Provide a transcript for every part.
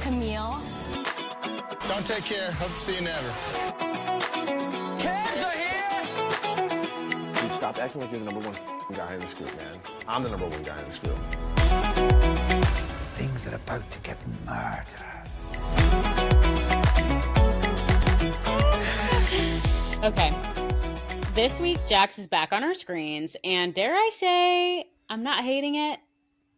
Camille. Don't take care. Hope to see you never. Kids are here! Dude, stop acting like you're the number one guy in this group, man. I'm the number one guy in this group. Things are about to get murderous. Okay. This week, Jax is back on our screens, and dare I say, I'm not hating it.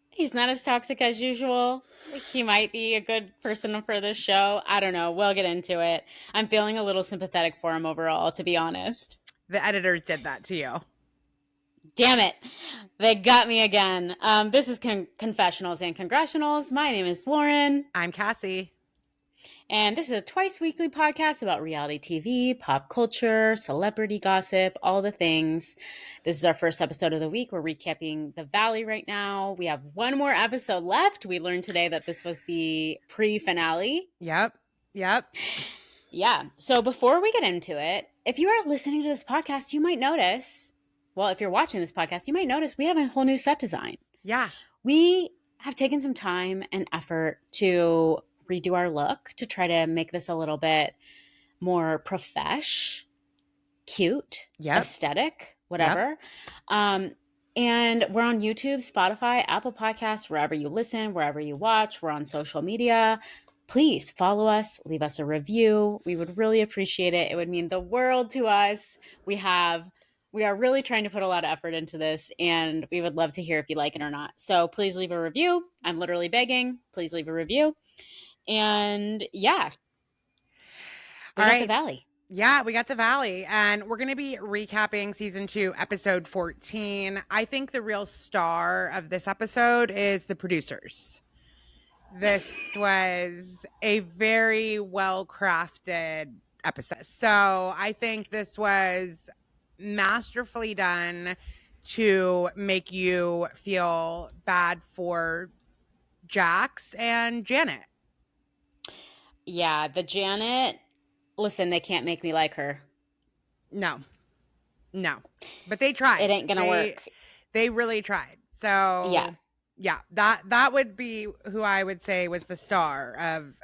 He's not as toxic as usual. He might be a good person for this show. I don't know. We'll get into it. I'm feeling a little sympathetic for him overall, to be honest. The editors did that to you. Damn it. They got me again. This is Confessionals and Congressionals. My name is Lauren. I'm Cassie. And this is a twice-weekly podcast about reality TV, pop culture, celebrity gossip, all the things. This is our first episode of the week. We're recapping The Valley right now. We have one more episode left. We learned today that this was the pre-finale. Yep. Yeah. So before we get into it, if you are listening to this podcast, you might notice, well, if you're watching this podcast, you might notice we have a whole new set design. Yeah. We have taken some time and effort to redo our look to try to make this a little bit more profesh, cute, aesthetic, whatever. Yep. And we're on YouTube, Spotify, Apple Podcasts, wherever you listen, wherever you watch. We're on social media. Please follow us, leave us a review. We would really appreciate it. It would mean the world to us. We are really trying to put a lot of effort into this, and we would love to hear if you like it or not. So please leave a review. I'm literally begging. Please leave a review. And yeah, we got The Valley. Yeah, we got The Valley, and we're going to be recapping season 2, episode 14. I think the real star of this episode is the producers. This was a very well-crafted episode. So I think this was masterfully done to make you feel bad for Jax and Janet. Yeah, the Janet, listen, they can't make me like her. No. But they tried. It ain't gonna work. They really tried. So yeah, that would be who I would say was the star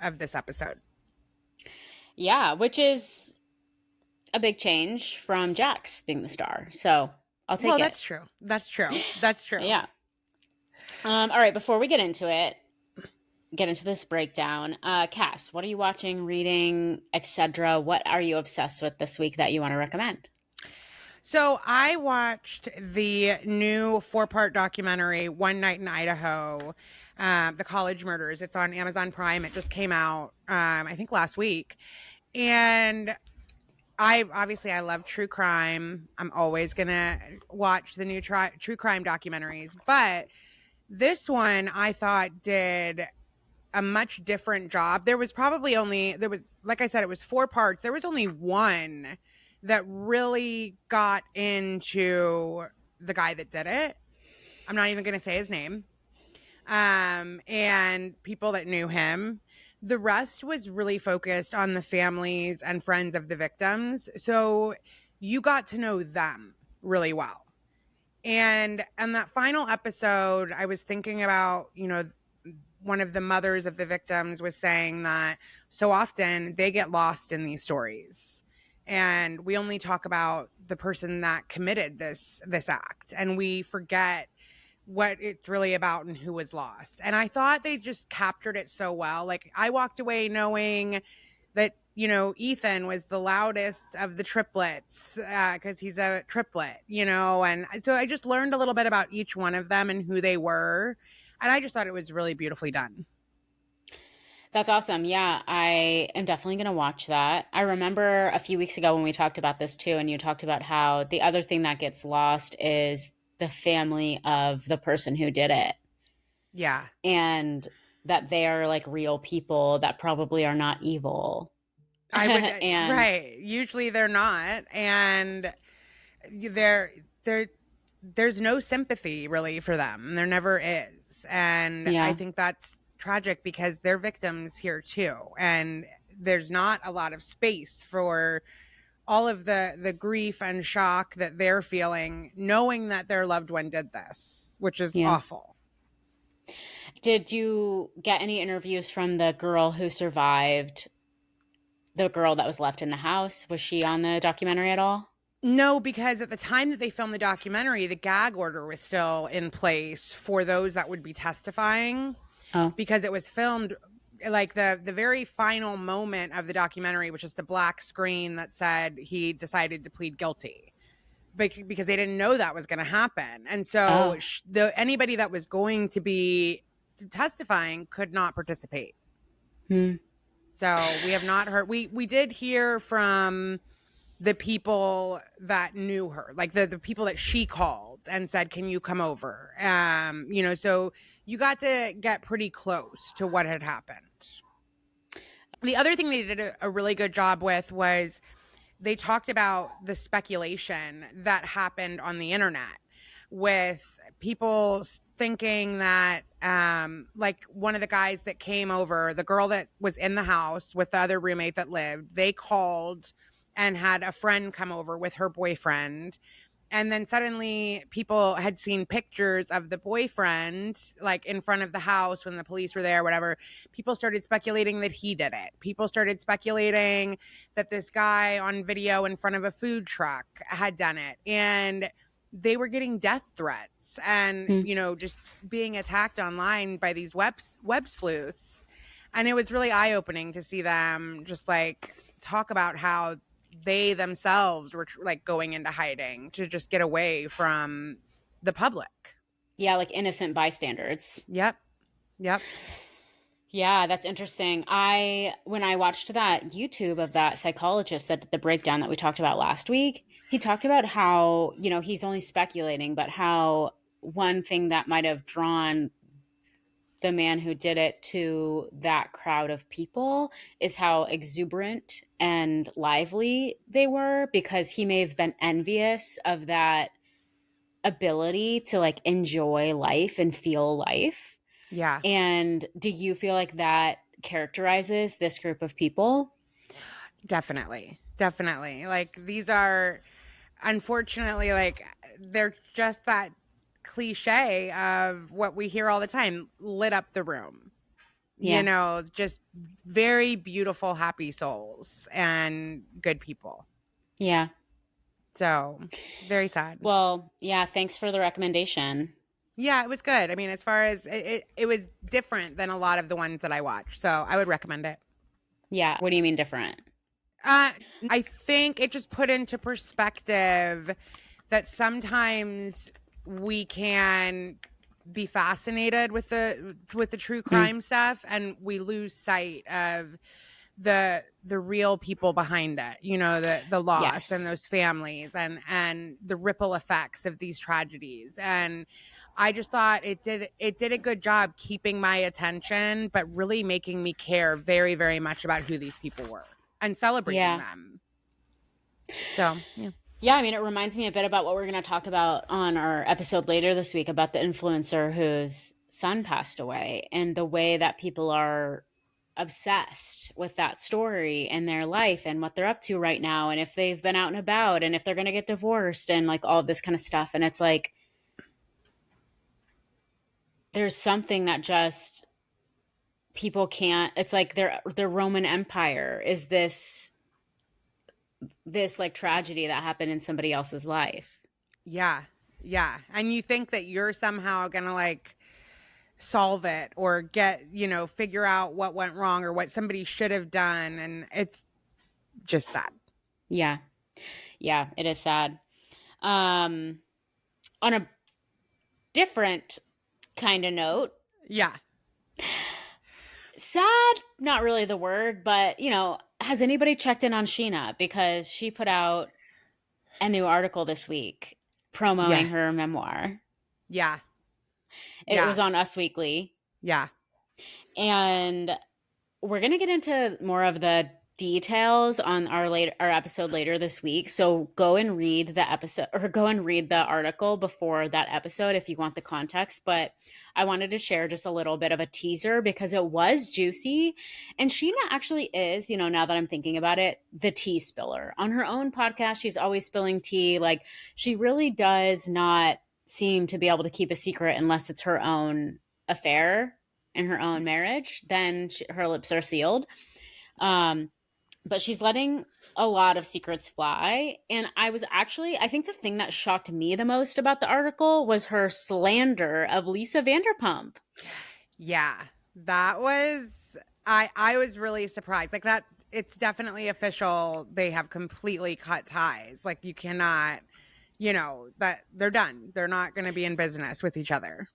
of this episode. Yeah, which is a big change from Jax being the star. So I'll take it. Well, that's true. Yeah. All right, before we get into this breakdown, Cass, what are you watching, reading, etc.? What are you obsessed with this week that you want to recommend? So I watched the new 4-part documentary, One Night in Idaho, The College Murders. It's on Amazon Prime. It just came out, I think last week. And I love true crime. I'm always going to watch the new true crime documentaries. But this one I thought did a much different job. There was, like I said, it was 4 parts. There was only one that really got into the guy that did it. I'm not even going to say his name. And people that knew him. The rest was really focused on the families and friends of the victims. So you got to know them really well. And on that final episode, I was thinking about, one of the mothers of the victims was saying that so often they get lost in these stories. And we only talk about the person that committed this act. And we forget what it's really about and who was lost. And I thought they just captured it so well. Like, I walked away knowing that, Ethan was the loudest of the triplets because he's a triplet, and so I just learned a little bit about each one of them and who they were. And I just thought it was really beautifully done. That's awesome. Yeah, I am definitely going to watch that. I remember a few weeks ago when we talked about this too, and you talked about how the other thing that gets lost is the family of the person who did it. Yeah. And that they are like real people that probably are not evil. Right. Usually they're not. And there's no sympathy really for them. There never is. And I think that's tragic because they're victims here too. And there's not a lot of space for all of the grief and shock that they're feeling, knowing that their loved one did this, which is awful. Did you get any interviews from the girl who survived, the girl that was left in the house? Was she on the documentary at all? No, because at the time that they filmed the documentary, the gag order was still in place for those that would be testifying. Oh. Because it was filmed like the very final moment of the documentary, which is the black screen that said he decided to plead guilty. Because they didn't know that was going to happen. And so anybody that was going to be testifying could not participate. So we have not heard. We did hear from the people that knew her, like the people that she called and said, can you come over? So you got to get pretty close to what had happened. The other thing they did a really good job with was they talked about the speculation that happened on the internet with people thinking that, like one of the guys that came over, the girl that was in the house with the other roommate that lived, they called and had a friend come over with her boyfriend. And then suddenly people had seen pictures of the boyfriend, like in front of the house when the police were there, whatever. People started speculating that he did it. People started speculating that this guy on video in front of a food truck had done it. And they were getting death threats and, just being attacked online by these web sleuths. And it was really eye-opening to see them just like talk about how they themselves were like going into hiding to just get away from the public. Yeah, like innocent bystanders. Yep. Yeah, that's interesting. When I watched that YouTube of that psychologist that did the breakdown that we talked about last week, he talked about how, he's only speculating, but how one thing that might have drawn the man who did it to that crowd of people is how exuberant and lively they were, because he may have been envious of that ability to like enjoy life and feel life. Yeah. And do you feel like that characterizes this group of people? Definitely. Like these are, unfortunately, like they're just that cliche of what we hear all the time, lit up the room. Yeah. Just very beautiful, happy souls and good people. Yeah. So very sad. Well, yeah, thanks for the recommendation. Yeah, it was good. I mean, as far as it was different than a lot of the ones that I watched. So I would recommend it. Yeah. What do you mean different? I think it just put into perspective that sometimes we can be fascinated with the true crime stuff, and we lose sight of the real people behind it, the loss. Yes. And those families and the ripple effects of these tragedies. And I just thought it did a good job keeping my attention, but really making me care very, very much about who these people were and celebrating them. So, yeah. Yeah, I mean, it reminds me a bit about what we're going to talk about on our episode later this week about the influencer whose son passed away, and the way that people are obsessed with that story and their life and what they're up to right now, and if they've been out and about, and if they're going to get divorced, and like all of this kind of stuff. And it's like, there's something that just people can't, it's like their Roman Empire is this like tragedy that happened in somebody else's life. Yeah. And you think that you're somehow gonna like solve it or get, figure out what went wrong or what somebody should have done, and it's just sad. Yeah, it is sad. On a different kind of note, sad, not really the word, but has anybody checked in on Sheena? Because she put out a new article this week promoting her memoir. Yeah. It was on Us Weekly. Yeah. And we're going to get into more of the details on our episode later this week. So go and read the episode, or go and read the article before that episode if you want the context. But I wanted to share just a little bit of a teaser because it was juicy. And Sheena actually is, now that I'm thinking about it, the tea spiller. On her own podcast, she's always spilling tea. Like, she really does not seem to be able to keep a secret unless it's her own affair. in her own marriage, then her lips are sealed. But she's letting a lot of secrets fly. And I think the thing that shocked me the most about the article was her slander of Lisa Vanderpump. Yeah, that was, I was really surprised. Like that, it's definitely official. They have completely cut ties. Like you cannot, that they're done. They're not going to be in business with each other.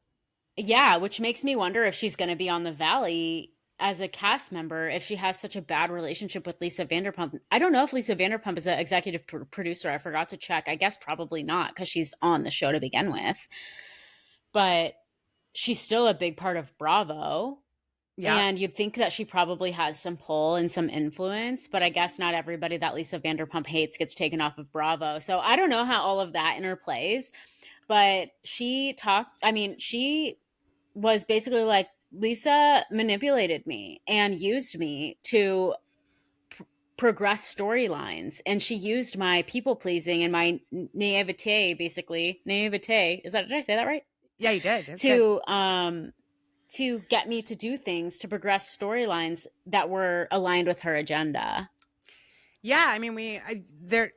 Yeah, which makes me wonder if she's going to be on the Valley as a cast member, if she has such a bad relationship with Lisa Vanderpump. I don't know if Lisa Vanderpump is an executive producer. I forgot to check. I guess probably not, because she's on the show to begin with. But she's still a big part of Bravo. Yeah. And you'd think that she probably has some pull and some influence, but I guess not everybody that Lisa Vanderpump hates gets taken off of Bravo. So I don't know how all of that interplays, but she was basically like, Lisa manipulated me and used me to progress storylines. And she used my people pleasing and my naivete, basically. Naivete. Did I say that right? Yeah, you did. To get me to do things, to progress storylines that were aligned with her agenda. Yeah, I mean, they're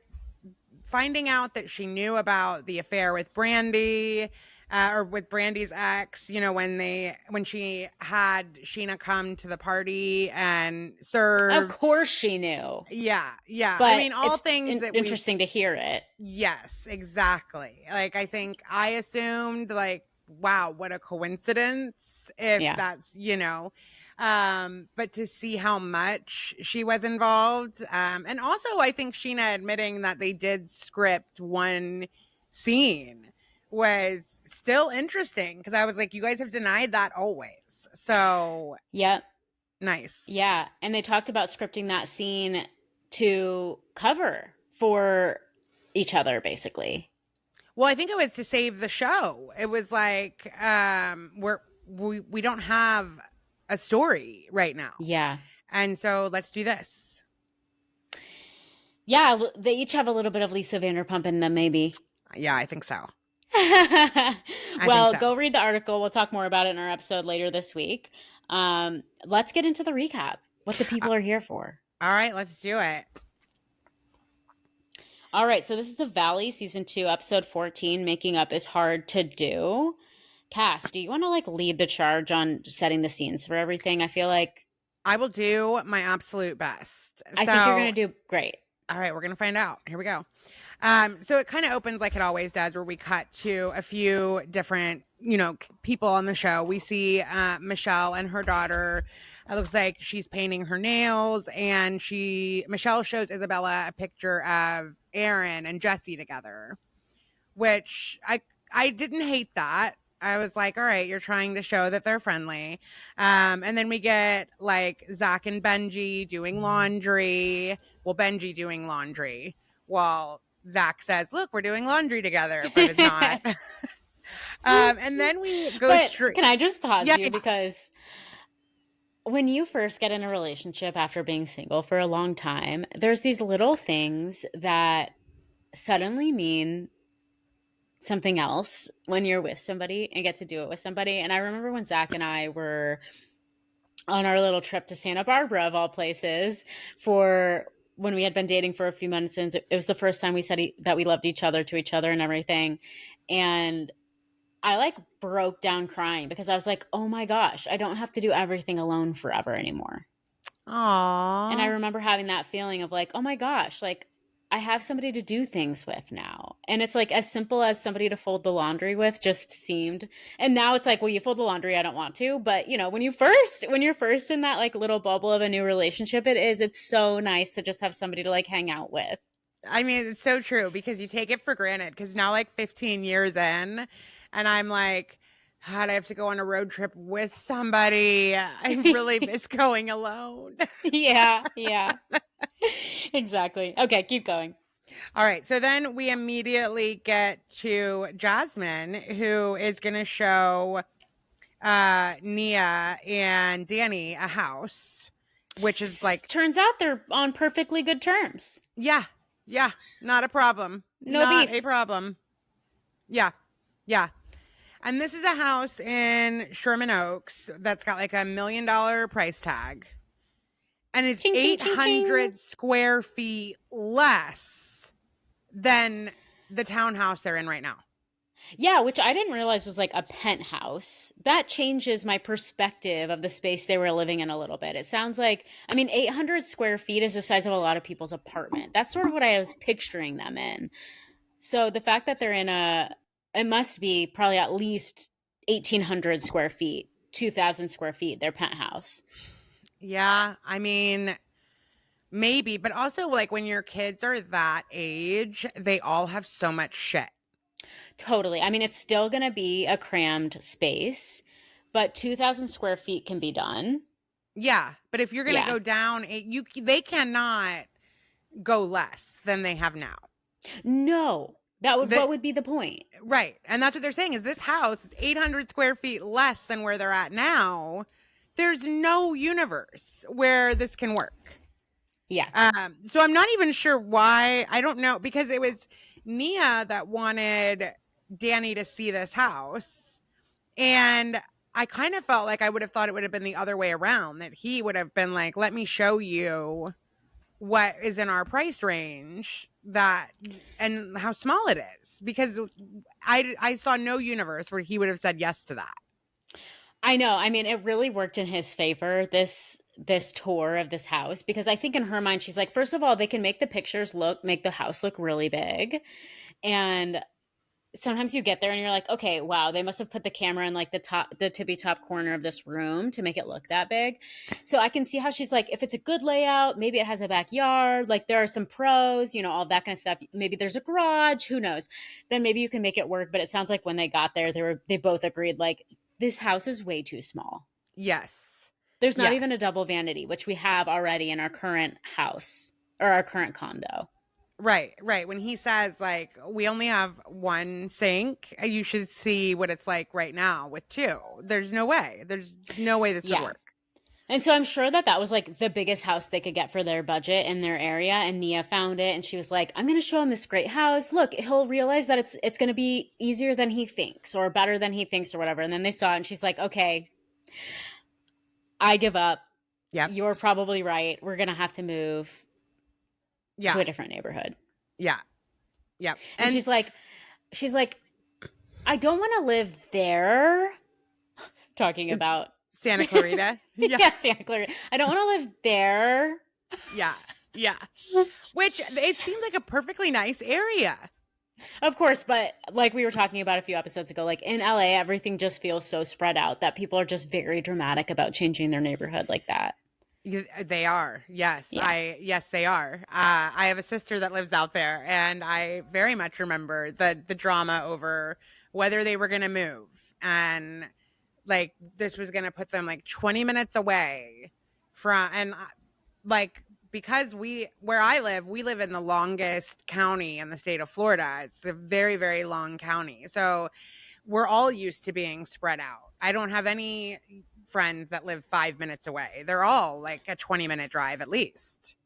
finding out that she knew about the affair with Brandy, or with Brandy's ex, when she had Sheena come to the party and serve. Of course she knew. Yeah. But I mean, all things that interesting to hear it. Yes, exactly. Like, I think I assumed, like, wow, what a coincidence if that's, but to see how much she was involved. And also I think Sheena admitting that they did script one scene was still interesting, because I was like, you guys have denied that always. So yep. Nice. Yeah. And they talked about scripting that scene to cover for each other, basically. Well, I think it was to save the show. It was like, we don't have a story right now. Yeah. And so let's do this. Yeah. They each have a little bit of Lisa Vanderpump in them, maybe. Yeah, I think so. Well, go read the article. We'll talk more about it in our episode later this week. Let's get into the recap. What the people are here for. All right, let's do it. All right, so this is The Valley, Season 2, Episode 14, Making Up is Hard to Do. Cass, do you want to lead the charge on setting the scenes for everything? I feel like I will do my absolute best. I think you're going to do great. All right, we're going to find out. Here we go. So it kind of opens like it always does, where we cut to a few different, people on the show. We see Michelle and her daughter. It looks like she's painting her nails, and Michelle shows Isabella a picture of Aaron and Jesse together, which I didn't hate that. I was like, all right, you're trying to show that they're friendly. And then we get Zach and Benji doing laundry. Well, Benji doing laundry while Zach says, look, we're doing laundry together, but it's not. And then we go straight. Can I just pause you? Because when you first get in a relationship after being single for a long time, there's these little things that suddenly mean something else when you're with somebody and get to do it with somebody. And I remember when Zach and I were on our little trip to Santa Barbara, of all places, for when we had been dating for a few months, and it was the first time we said that we loved each other to each other and everything. And I broke down crying, because I was like, oh my gosh, I don't have to do everything alone forever anymore. Aww. And I remember having that feeling of oh my gosh, I have somebody to do things with now. And it's as simple as somebody to fold the laundry with just seemed. And now it's well, you fold the laundry, I don't want to. But, when you're first in that little bubble of a new relationship, it's so nice to just have somebody to hang out with. I mean, it's so true, because you take it for granted, because now 15 years in, and I'm God, I have to go on a road trip with somebody. I really miss going alone. Yeah. Exactly. Okay, keep going. All right. So then we immediately get to Jasmine, who is going to show Nia and Danny a house, which is turns out they're on perfectly good terms. Yeah. Not a problem. Not a problem. Yeah. And this is a house in Sherman Oaks that's got like $1 million price tag. And it's Ching, ching, ching, 800 ching. square feet less than the townhouse they're in right now. Yeah, which I didn't realize was like a penthouse. That changes my perspective of the space they were living in a little bit. It sounds like, I mean, 800 square feet is the size of a lot of people's apartment. That's sort of what I was picturing them in. So the fact that they're in it must be probably at least 1,800 square feet, 2,000 square feet, their penthouse. Yeah, I mean, maybe. But also, like, when your kids are that age, they all have so much shit. Totally. I mean, it's still going to be a crammed space, but 2,000 square feet can be done. Yeah, but if you're going to Yeah. go down, they cannot go less than they have now. No, what would be the point? Right. And that's what they're saying is this house is 800 square feet less than where they're at now. There's no universe where this can work. Yeah. So I'm not even sure why. I don't know, because it was Nia that wanted Danny to see this house. And I kind of felt like I would have thought it would have been the other way around, that he would have been like, let me show you what is in our price range and how small it is, because I saw no universe where he would have said yes to that. I know. I mean, it really worked in his favor, this tour of this house, because I think in her mind, she's like, first of all, they can make the house look really big. And sometimes you get there and you're like, okay, wow, they must have put the camera in like the tippy top corner of this room to make it look that big. So I can see how she's like, if it's a good layout, maybe it has a backyard, like there are some pros, all that kind of stuff. Maybe there's a garage, who knows? Then maybe you can make it work. But it sounds like when they got there, they both agreed like, this house is way too small. Yes. There's not Yes. even a double vanity, which we have already in our current house or our current condo. Right. When he says, like, we only have one sink, you should see what it's like right now with two. There's no way this would work. And so I'm sure that was like the biggest house they could get for their budget in their area. And Nia found it and she was like, I'm going to show him this great house. Look, he'll realize that it's going to be easier than he thinks or better than he thinks or whatever. And then they saw it and she's like, okay, I give up. Yep. You're probably right. We're going to have to move Yeah. to a different neighborhood. Yeah. Yeah. And she's like, I don't want to live there. Talking about Santa Clarita. yeah, Santa Clarita. I don't want to live there. Yeah. Which it seems like a perfectly nice area. Of course, but like we were talking about a few episodes ago, like in LA, everything just feels so spread out that people are just very dramatic about changing their neighborhood like that. They are. Yes. Yeah. Yes, they are. I have a sister that lives out there, and I very much remember the drama over whether they were going to move, and like this was going to put them like 20 minutes away from, and like, because where I live, we live in the longest county in the state of Florida. It's a very, very long county. So we're all used to being spread out. I don't have any friends that live 5 minutes away. They're all like a 20-minute drive at least.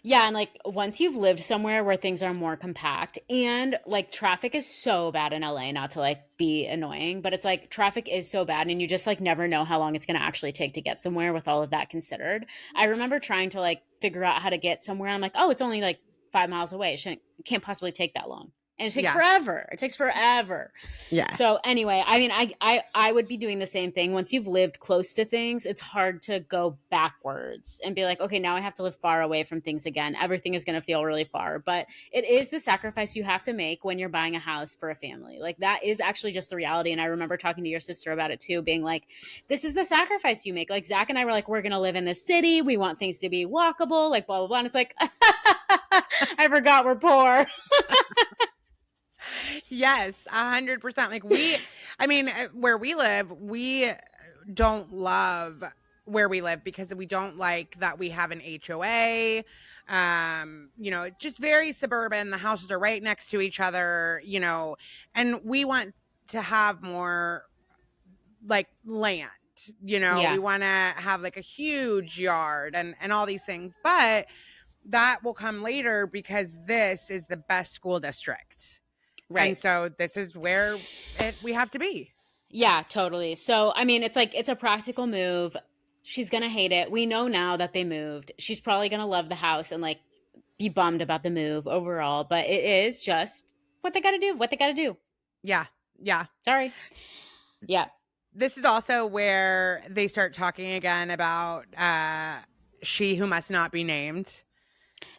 Yeah, and like once you've lived somewhere where things are more compact, and like traffic is so bad in LA, not to like be annoying, but it's like traffic is so bad and you just like never know how long it's going to actually take to get somewhere with all of that considered. I remember trying to like figure out how to get somewhere. I'm like, oh, it's only like 5 miles away. It can't possibly take that long. And it takes forever. It takes forever. Yeah. So anyway, I mean, I would be doing the same thing. Once you've lived close to things, it's hard to go backwards and be like, okay, now I have to live far away from things again. Everything is going to feel really far. But it is the sacrifice you have to make when you're buying a house for a family. Like that is actually just the reality. And I remember talking to your sister about it too, being like, this is the sacrifice you make. Like Zach and I were like, we're going to live in this city. We want things to be walkable, like blah, blah, blah. And it's like, I forgot we're poor. Yes, 100%. Like where we live, we don't love where we live because we don't like that we have an HOA. It's just very suburban. The houses are right next to each other, and we want to have more like land, Yeah. we want to have like a huge yard and all these things, but that will come later because this is the best school district. Right. And so this is where we have to be. Yeah, totally. So, I mean, it's like, it's a practical move. She's going to hate it. We know now that they moved. She's probably going to love the house and like be bummed about the move overall, but it is just what they got to do, what they got to do. Yeah. Yeah. Sorry. Yeah. This is also where they start talking again about she who must not be named.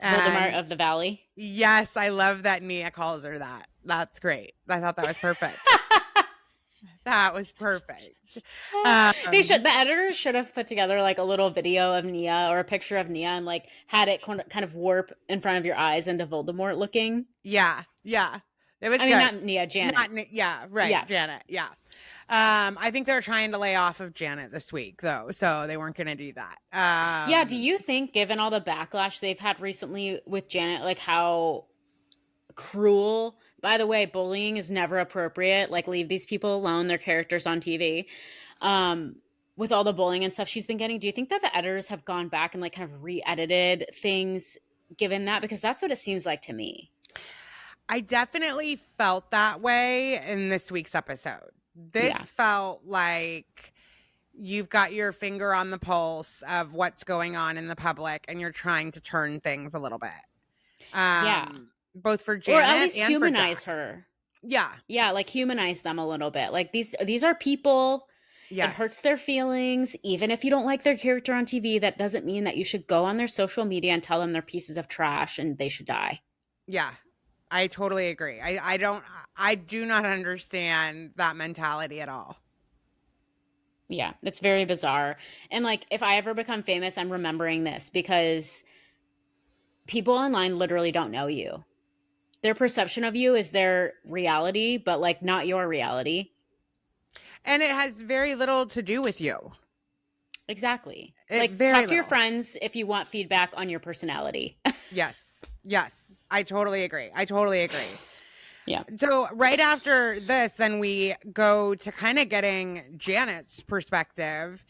Voldemort of the Valley. Yes, I love that Nia calls her that. That's great. I thought that was perfect. That was perfect. The editors should have put together like a little video of Nia or a picture of Nia and like had it kind of warp in front of your eyes into Voldemort looking. Yeah. Yeah. It was I mean, not Nia, Janet. Yeah, right. Yeah. Janet. Yeah. I think they're trying to lay off of Janet this week, though, so they weren't going to do that. Yeah, do you think, given all the backlash they've had recently with Janet, like how cruel? By the way, bullying is never appropriate. Like, leave these people alone. They're characters on TV. With all the bullying and stuff she's been getting, do you think that the editors have gone back and like kind of re-edited things given that? Because that's what it seems like to me. I definitely felt that way in this week's episode. This felt like you've got your finger on the pulse of what's going on in the public and you're trying to turn things a little bit. Both for Janet or at least and humanize for her. Yeah. Yeah, like humanize them a little bit. Like these are people. Yes. It hurts their feelings. Even if you don't like their character on TV, that doesn't mean that you should go on their social media and tell them they're pieces of trash and they should die. Yeah. I totally agree. I do not understand that mentality at all. Yeah, it's very bizarre. And like, if I ever become famous, I'm remembering this because people online literally don't know you. Their perception of you is their reality, but like not your reality. And it has very little to do with you. Exactly. Like, talk to your friends if you want feedback on your personality. Yes. Yes. I totally agree. Yeah. So right after this, then we go to kind of getting Janet's perspective.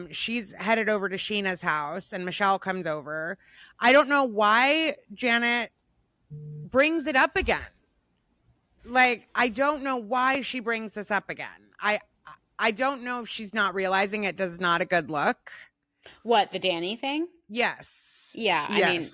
She's headed over to Sheena's house and Michelle comes over. I don't know why Janet brings it up again. Like, I don't know why she brings this up again. I don't know if she's not realizing it does not a good look. What, the Danny thing? Yes. Yeah. I mean,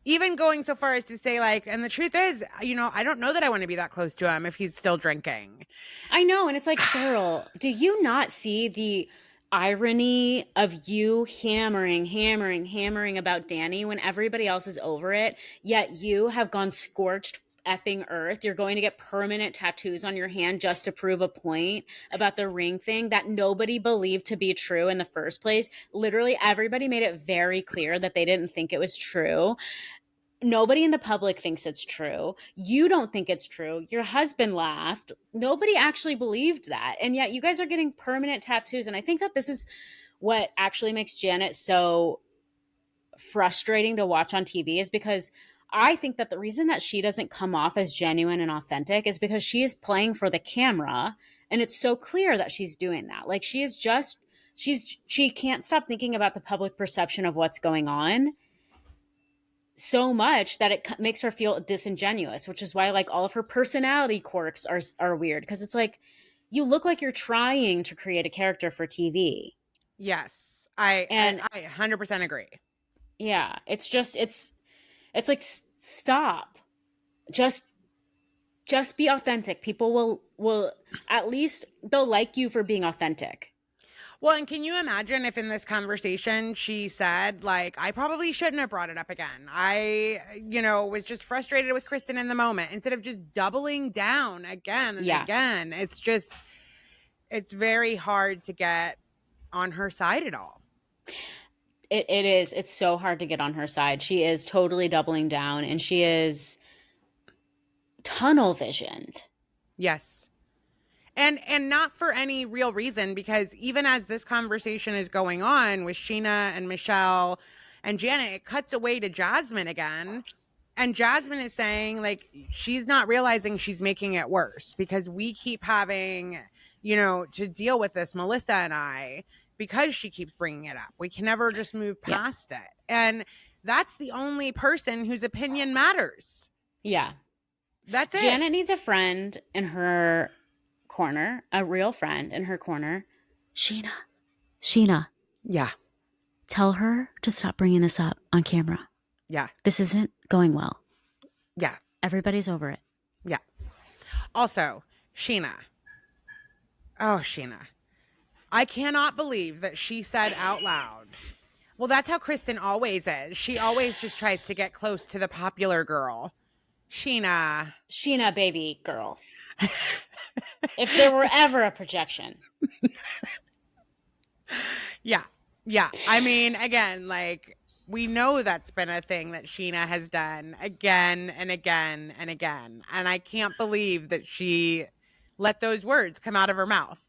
even going so far as to say, like, and the truth is, you know, I don't know that I want to be that close to him if he's still drinking. I know. And it's like, girl, do you not see the irony of you hammering about Danny when everybody else is over it, yet you have gone scorched effing earth? You're going to get permanent tattoos on your hand just to prove a point about the ring thing that nobody believed to be true in the first place. Literally, everybody made it very clear that they didn't think it was true. Nobody in the public thinks it's true. You don't think it's true. Your husband laughed. Nobody actually believed that. And yet you guys are getting permanent tattoos. And I think that this is what actually makes Janet so frustrating to watch on TV, is because I think that the reason that she doesn't come off as genuine and authentic is because she is playing for the camera. And it's so clear that she's doing that. Like, she can't stop thinking about the public perception of what's going on so much that it makes her feel disingenuous, which is why like all of her personality quirks are weird, because it's like, you look like you're trying to create a character for TV. Yes. I 100% agree. Yeah. It's just, it's like, stop. Just be authentic. People will at least, they'll like you for being authentic. Well, and can you imagine if in this conversation she said, like, I probably shouldn't have brought it up again. I, was just frustrated with Kristin in the moment, instead of just doubling down again and again. It's very hard to get on her side at all. It is. It's so hard to get on her side. She is totally doubling down, and she is tunnel visioned. Yes. And not for any real reason, because even as this conversation is going on with Sheena and Michelle and Janet, it cuts away to Jasmine again. And Jasmine is saying, like, she's not realizing she's making it worse because we keep having, to deal with this, Melissa and I, because she keeps bringing it up. We can never just move past it. And that's the only person whose opinion matters. Yeah. That's it. Janet needs a friend in her corner, a real friend in her corner. Sheena, Yeah. tell her to stop bringing this up on camera. Yeah. This isn't going well. Yeah. Everybody's over it. Yeah. Also, Sheena. Oh, Sheena. I cannot believe that she said out loud. Well, that's how Kristin always is. She always just tries to get close to the popular girl. Sheena, baby girl. If there were ever a projection. Yeah. Yeah. I mean, again, like, we know that's been a thing that Sheena has done again and again and again. And I can't believe that she let those words come out of her mouth.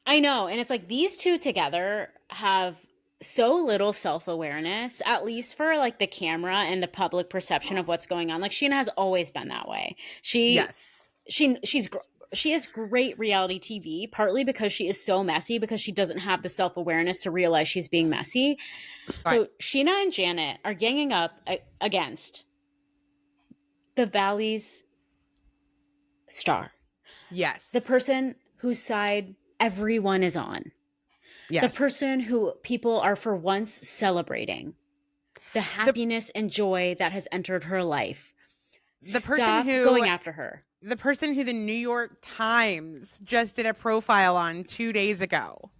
I know. And it's like these two together have so little self-awareness, at least for like the camera and the public perception of what's going on. Like Sheena has always been that way. She has great reality TV, partly because she is so messy, because she doesn't have the self-awareness to realize she's being messy. Right. So Sheena and Janet are ganging up against the Valley's star. Yes. The person whose side everyone is on. Yes. The person who people are for once celebrating. The happiness and joy that has entered her life. The Stop person who going after her. The person who the New York Times just did a profile on 2 days ago.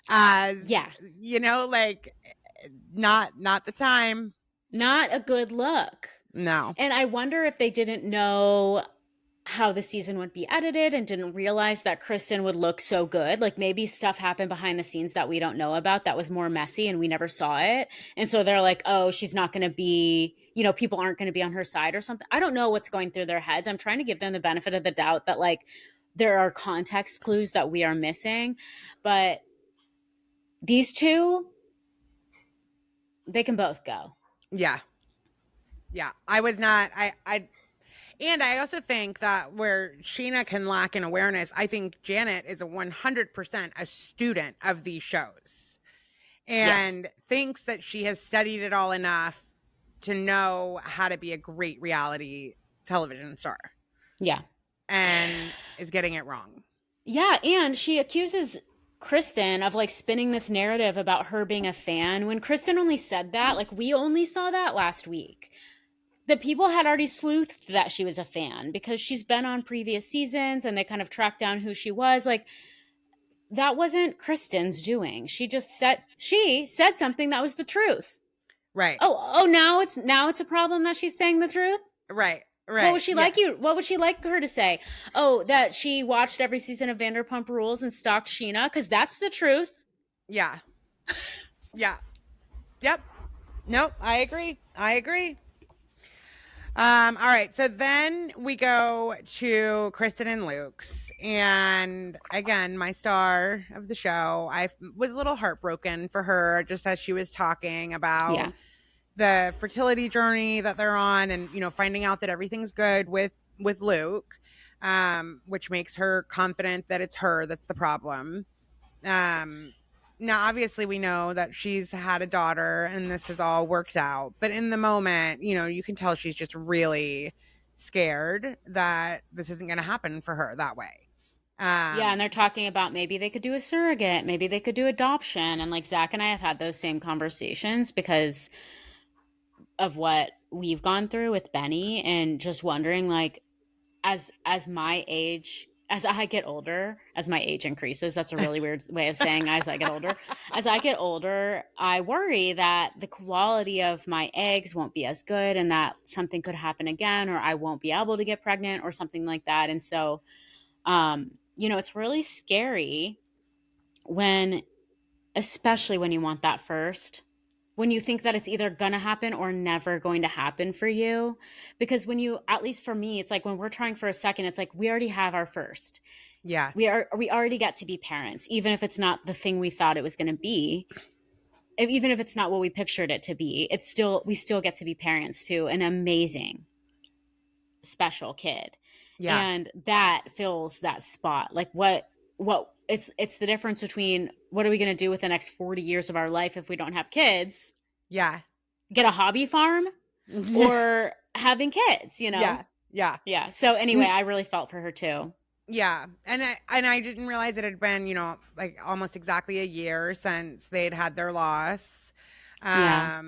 As you know, like not the time. Not a good look. No. And I wonder if they didn't know how the season would be edited and didn't realize that Kristin would look so good. Like maybe stuff happened behind the scenes that we don't know about that was more messy and we never saw it. And so they're like, oh, she's not going to be, you know, people aren't going to be on her side or something. I don't know what's going through their heads. I'm trying to give them the benefit of the doubt that like there are context clues that we are missing. But these two, they can both go. Yeah. Yeah. And I also think that where Sheena can lack in awareness, I think Janet is 100% a student of these shows and thinks that she has studied it all enough to know how to be a great reality television star. Yeah. And is getting it wrong. Yeah. And she accuses Kristin of like spinning this narrative about her being a fan when Kristin only said that. Like we only saw that last week. The people had already sleuthed that she was a fan because she's been on previous seasons and they kind of tracked down who she was. Like that wasn't Kristin's doing. She said something that was the truth. Right. Oh, now it's a problem that she's saying the truth. Right. Right. What would she like you? What would she like her to say? Oh, that she watched every season of Vanderpump Rules and stalked Sheena, because that's the truth. Yeah. Yeah. Yep. Nope. I agree. All right. So then we go to Kristin and Luke's. And again, my star of the show, I was a little heartbroken for her just as she was talking about the fertility journey that they're on and, you know, finding out that everything's good with Luke, which makes her confident that it's her that's the problem. Now, obviously, we know that she's had a daughter and this has all worked out. But in the moment, you know, you can tell she's just really scared that this isn't going to happen for her that way. And they're talking about maybe they could do a surrogate. Maybe they could do adoption. And like Zach and I have had those same conversations because of what we've gone through with Benny and just wondering like as my age... As I get older, as my age increases, that's a really weird way of saying as I get older. As I get older, I worry that the quality of my eggs won't be as good and that something could happen again or I won't be able to get pregnant or something like that. And so, you know, it's really scary especially when you want that first, when you think that it's either going to happen or never going to happen for you. Because when you, at least for me, it's like when we're trying for a second, it's like we already have our first. Yeah. We already get to be parents, even if it's not the thing we thought it was going to be. Even if it's not what we pictured it to be, we still get to be parents to an amazing, special kid. Yeah. And that fills that spot. Like it's the difference between what are we going to do with the next 40 years of our life if we don't have kids? Yeah. Get a hobby farm or having kids, you know? Yeah. Yeah. Yeah. So anyway, I really felt for her too. Yeah. And I didn't realize it had been, like almost exactly a year since they'd had their loss. Yeah.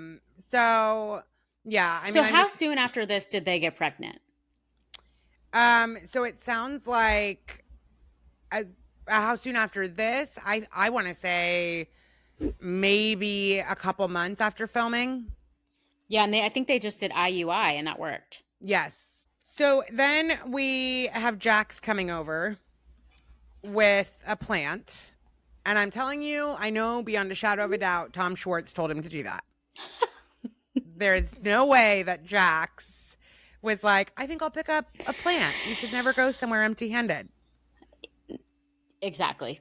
So yeah, I So mean, how soon after this did they get pregnant? so it sounds like how soon after this? I want to say maybe a couple months after filming. Yeah, and I think they just did IUI and that worked. Yes. So then we have Jax coming over with a plant. And I'm telling you, I know beyond a shadow of a doubt, Tom Schwartz told him to do that. There's no way that Jax was like, I think I'll pick up a plant. You should never go somewhere empty-handed. Exactly.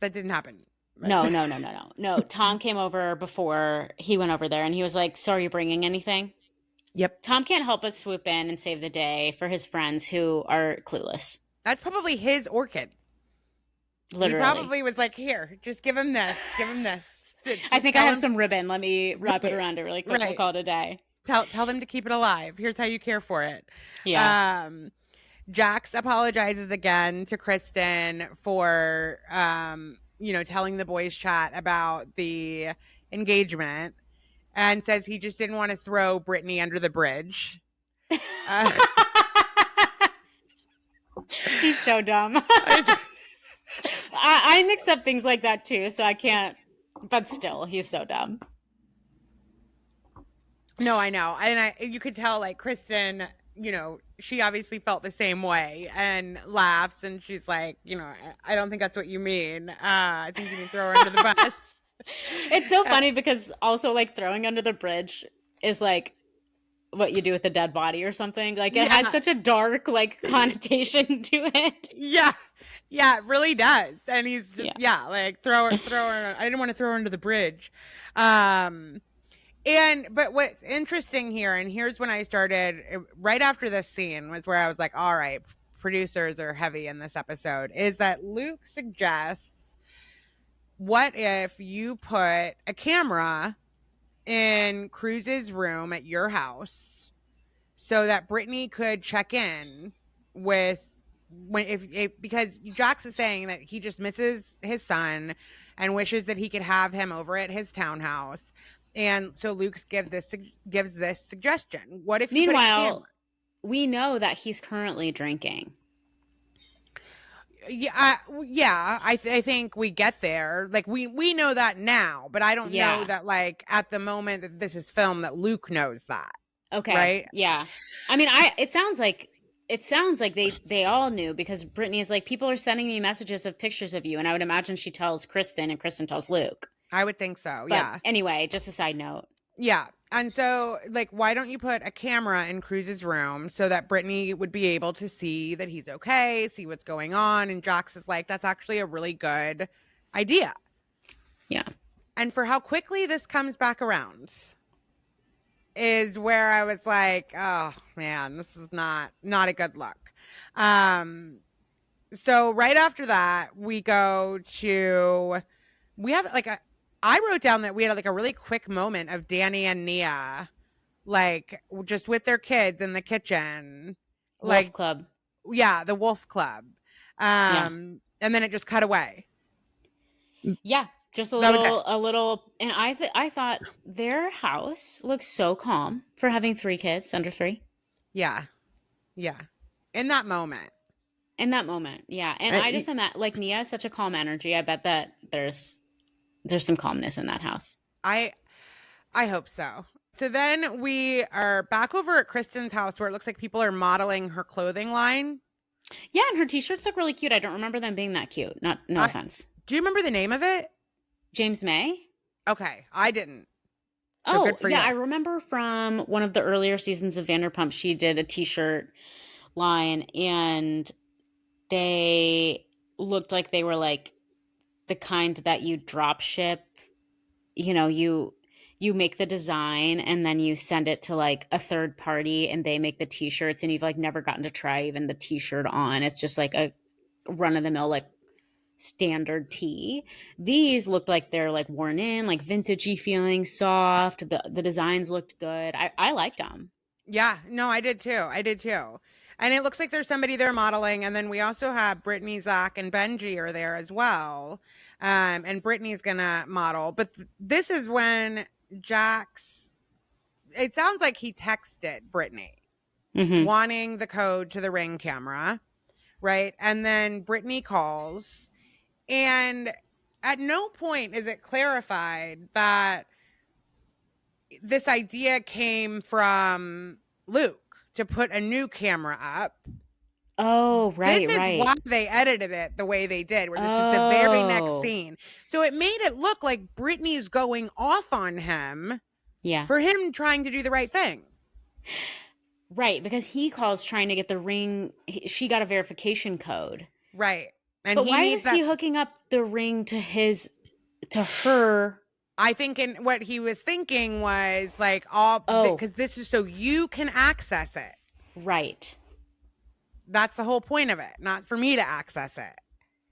That didn't happen. No. Tom came over before he went over there and he was like, so are you bringing anything? Yep. Tom can't help but swoop in and save the day for his friends who are clueless. That's probably his orchid. Literally. He probably was like, here, just give him this. Give him this. I think I have some ribbon. Let me wrap it around it really quick. We'll call it a day. Tell them to keep it alive. Here's how you care for it. Yeah. Jax apologizes again to Kristin for, telling the boys chat about the engagement and says he just didn't want to throw Brittany under the bridge. He's so dumb. I mix up things like that too, so I can't, but still, he's so dumb. No, I know. And you could tell, like, Kristin, she obviously felt the same way and laughs. And she's like, I don't think that's what you mean. I think you mean throw her under the bus. It's so funny because also, like, throwing under the bridge is like what you do with a dead body or something. Like, it has such a dark, like, connotation to it. Yeah. Yeah, it really does. And he's just, like, throw her. I didn't want to throw her under the bridge. But what's interesting here, and here's when I started, right after this scene was where I was like, all right, producers are heavy in this episode, is that Luke suggests, what if you put a camera in Cruz's room at your house so that Brittany could check in with, because Jax is saying that he just misses his son and wishes that he could have him over at his townhouse. And so Luke gives this suggestion. What if you Meanwhile, we know that he's currently drinking. Yeah, I think we get there. Like, we know that now, but I don't know that, like, at the moment that this is filmed, that Luke knows that. Okay. Right? Yeah. I mean, it sounds like they all knew, because Brittany is like, people are sending me messages of pictures of you. And I would imagine she tells Kristin and Kristin tells Luke. I would think so. But yeah. Anyway, just a side note. Yeah. And so, like, why don't you put a camera in Cruz's room so that Brittany would be able to see that he's okay, see what's going on? And Jax is like, that's actually a really good idea. Yeah. And for how quickly this comes back around is where I was like, oh man, this is not a good look. So right after that, we have like I wrote down that we had like a really quick moment of Danny and Nia, like, just with their kids in the kitchen. Wolf Club. Yeah, the Wolf Club. And then it just cut away. Yeah, just a little. And I thought their house looks so calm for having 3 kids under 3. Yeah. Yeah. In that moment. Yeah. And I just imagine, like, Nia has such a calm energy. I bet that there's some calmness in that house. I hope so. So then we are back over at Kristin's house, where it looks like people are modeling her clothing line. Yeah, and her t-shirts look really cute. I don't remember them being that cute. No offense. Do you remember the name of it? James May? Okay, I didn't. So good for you. I remember from one of the earlier seasons of Vanderpump, she did a t-shirt line, and they looked like they were like the kind that you drop ship. You make the design and then you send it to like a third party and they make the t-shirts, and you've like never gotten to try even the t-shirt on. It's just like a run-of-the-mill, like, standard tee. These looked like they're like worn in, like vintagey feeling, soft. The designs looked good. I liked them. Yeah, no, I did too. And it looks like there's somebody there modeling. And then we also have Brittany, Zach, and Benji are there as well. And Brittany's going to model. But this is when Jax, it sounds like he texted Brittany wanting the code to the Ring camera, right? And then Brittany calls. And at no point is it clarified that this idea came from Luke to put a new camera up. Oh, right, This is right. why they edited it the way they did, where this is the very next scene. So it made it look like Brittany's going off on him for him trying to do the right thing. Right, because he calls trying to get the Ring. She got a verification code. Right. And but why is he hooking up the Ring to her? I think what he was thinking was like, because this is so you can access it. Right. That's the whole point of it, not for me to access it.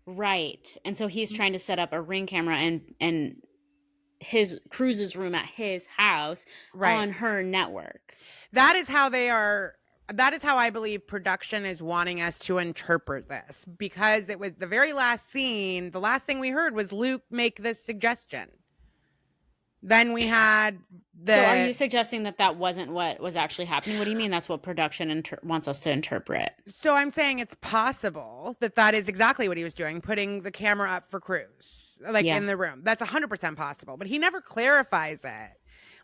Right. And so he's trying to set up a Ring camera and his Cruz's room at his house on her network. That is how I believe production is wanting us to interpret this, because it was the very last scene. The last thing we heard was Luke make this suggestion. Then we had So are you suggesting that wasn't what was actually happening? What do you mean that's what production wants us to interpret? So I'm saying it's possible that is exactly what he was doing, putting the camera up for Cruz, in the room. That's 100% possible. But he never clarifies it.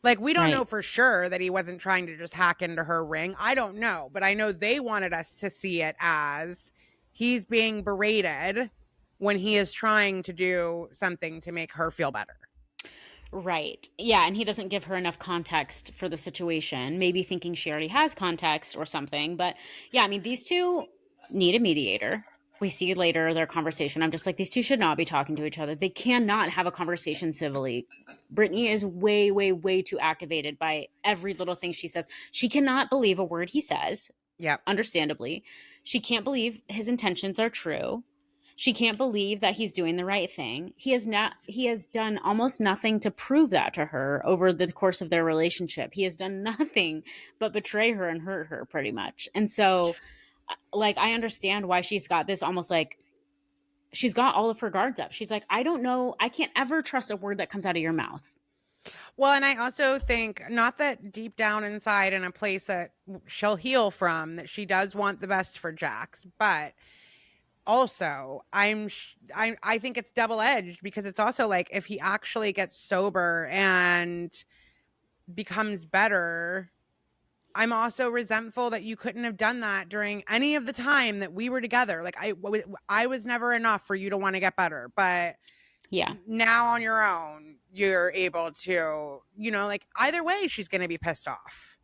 Like, we don't know for sure that he wasn't trying to just hack into her Ring. I don't know. But I know they wanted us to see it as he's being berated when he is trying to do something to make her feel better. Right. Yeah. And he doesn't give her enough context for the situation, maybe thinking she already has context or something. But yeah, I mean, these two need a mediator. We see later their conversation. I'm just like, these two should not be talking to each other. They cannot have a conversation civilly. Brittany is way, way, way too activated by every little thing she says. She cannot believe a word he says. Yeah. Understandably. She can't believe his intentions are true. She can't believe that he's doing the right thing. He has done almost nothing to prove that to her over the course of their relationship. He has done nothing but betray her and hurt her pretty much. And so, like, I understand why she's got this almost like she's got all of her guards up. She's like, I don't know. I can't ever trust a word that comes out of your mouth. Well, and I also think, not that deep down inside in a place that she'll heal from, that she does want the best for Jax, but also, I think it's double-edged, because it's also like, if he actually gets sober and becomes better, I'm also resentful that you couldn't have done that during any of the time that we were together. Like, I was never enough for you to want to get better, but yeah, now on your own, you're able to, like, either way, she's going to be pissed off.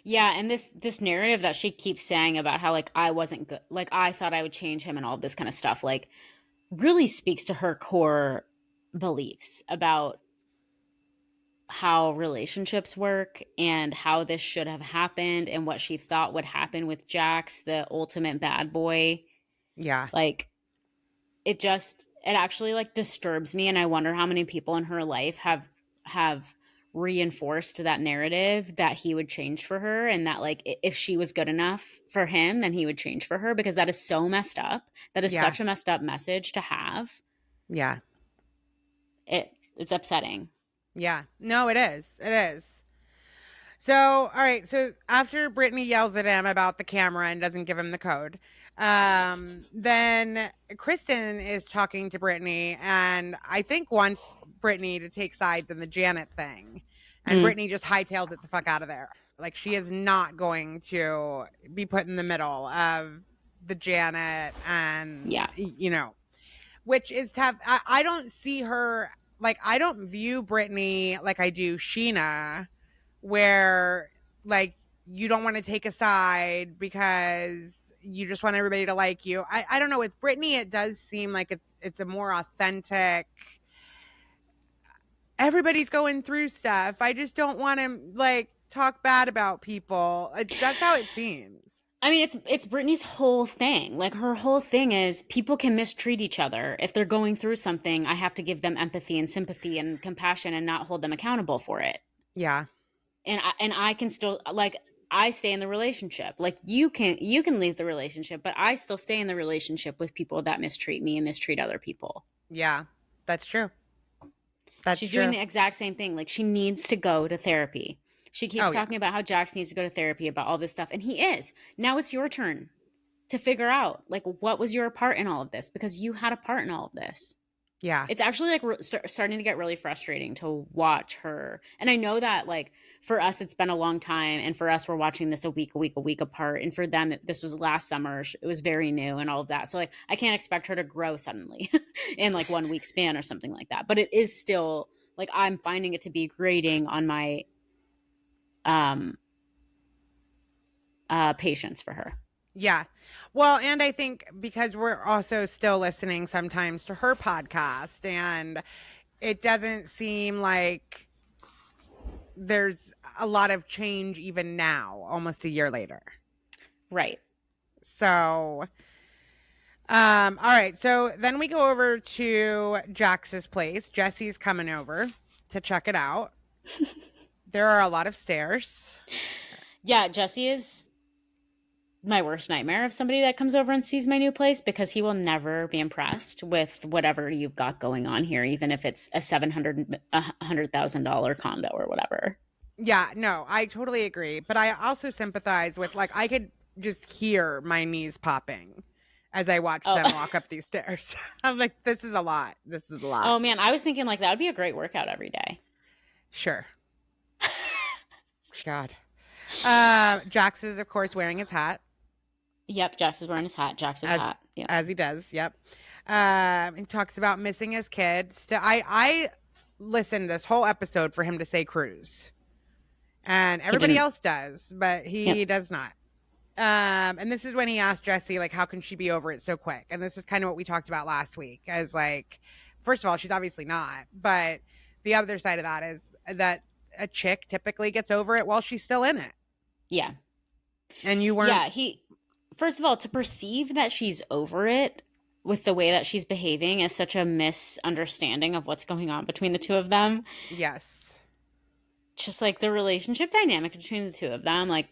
Yeah, and this narrative that she keeps saying about how, like, I wasn't good, like, I thought I would change him and all this kind of stuff, like, really speaks to her core beliefs about how relationships work and how this should have happened and what she thought would happen with Jax, the ultimate bad boy. Yeah. Like, it actually, like, disturbs me, and I wonder how many people in her life have reinforced that narrative that he would change for her, and that, like, if she was good enough for him, then he would change for her, because that is so messed up. That is such a messed up message to have. Yeah. It's upsetting. Yeah. No, it is. It is. So, all right. So after Brittany yells at him about the camera and doesn't give him the code, then Kristin is talking to Brittany, and I think wants Brittany to take sides in the Janet thing. And Brittany just hightails it the fuck out of there. Like, she is not going to be put in the middle of the Janet and, which is I don't see her, like, I don't view Brittany like I do Sheena, where, like, you don't want to take a side because you just want everybody to like you. I don't know. With Brittany, it does seem like it's a more authentic, everybody's going through stuff. I just don't want to, like, talk bad about people. That's how it seems. I mean, it's Brittany's whole thing. Like, her whole thing is people can mistreat each other. If they're going through something, I have to give them empathy and sympathy and compassion and not hold them accountable for it. Yeah. And I can still, like, I stay in the relationship. Like you can leave the relationship, but I still stay in the relationship with people that mistreat me and mistreat other people. Yeah, that's true. That's She's true. doing the exact same thing. Like she needs to go to therapy. She keeps talking about how Jax needs to go to therapy about all this stuff. And he is. Now it's your turn to figure out, like, what was your part in all of this? Because you had a part in all of this. Yeah. It's actually like starting to get really frustrating to watch her. And I know that, like, for us, it's been a long time. And for us, we're watching this a week apart. And for them, this was last summer. It was very new and all of that. So, like, I can't expect her to grow suddenly in like 1 week span or something like that. But it is still, like, I'm finding it to be grating on my patience for her. Yeah. Well, and I think because we're also still listening sometimes to her podcast, and it doesn't seem like there's a lot of change even now, almost a year later. Right. So, all right. So then we go over to Jax's place. Jesse's coming over to check it out. There are a lot of stairs. Yeah, Jesse is my worst nightmare of somebody that comes over and sees my new place, because he will never be impressed with whatever you've got going on here, even if it's a $100,000 condo or whatever. Yeah, no, I totally agree. But I also sympathize with, like, I could just hear my knees popping as I watch them walk up these stairs. I'm like, this is a lot. This is a lot. Oh, man, I was thinking, like, that would be a great workout every day. Sure. God. Jax is, of course, wearing his hat. Yep, Jax is wearing his hat. Jax's hat. Yep. As he does, yep. He talks about missing his kid. I listened this whole episode for him to say cruise. And everybody else does, but he does not. And this is when he asked Jesse, like, how can she be over it so quick? And this is kind of what we talked about last week, as, like, first of all, she's obviously not. But the other side of that is that a chick typically gets over it while she's still in it. Yeah. And you weren't. Yeah, first of all, to perceive that she's over it with the way that she's behaving is such a misunderstanding of what's going on between the two of them. Yes. Just like the relationship dynamic between the two of them. Like,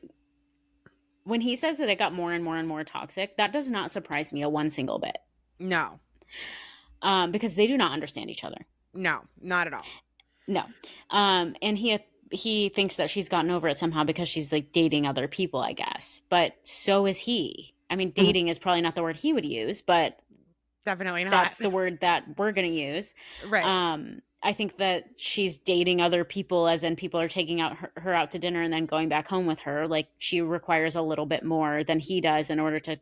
when he says that it got more and more and more toxic, that does not surprise me a one single bit. No. Because they do not understand each other. No, not at all. No. And he thinks that she's gotten over it somehow because she's, like, dating other people, I guess. But so is he. I mean, dating is probably not the word he would use, but definitely not. That's the word that we're going to use. Right. I think that she's dating other people, as in people are taking her out to dinner and then going back home with her. Like, she requires a little bit more than he does in order to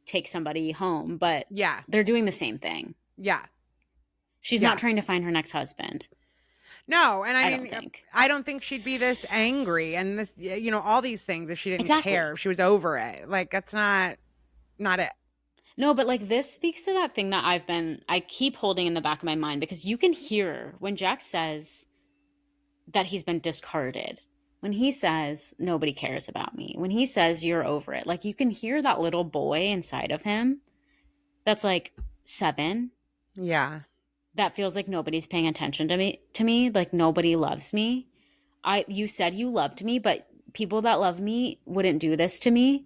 take somebody home. But yeah, they're doing the same thing. Yeah. She's not trying to find her next husband. No, and I don't think she'd be this angry and this, you know, all these things if she didn't care, if she was over it. Like, that's not it. No, but, like, this speaks to that thing that I keep holding in the back of my mind, because you can hear when Jack says that he's been discarded, when he says nobody cares about me, when he says you're over it, like, you can hear that little boy inside of him that's like 7. Yeah. That feels like nobody's paying attention to me, like nobody loves me. You said you loved me, but people that love me wouldn't do this to me.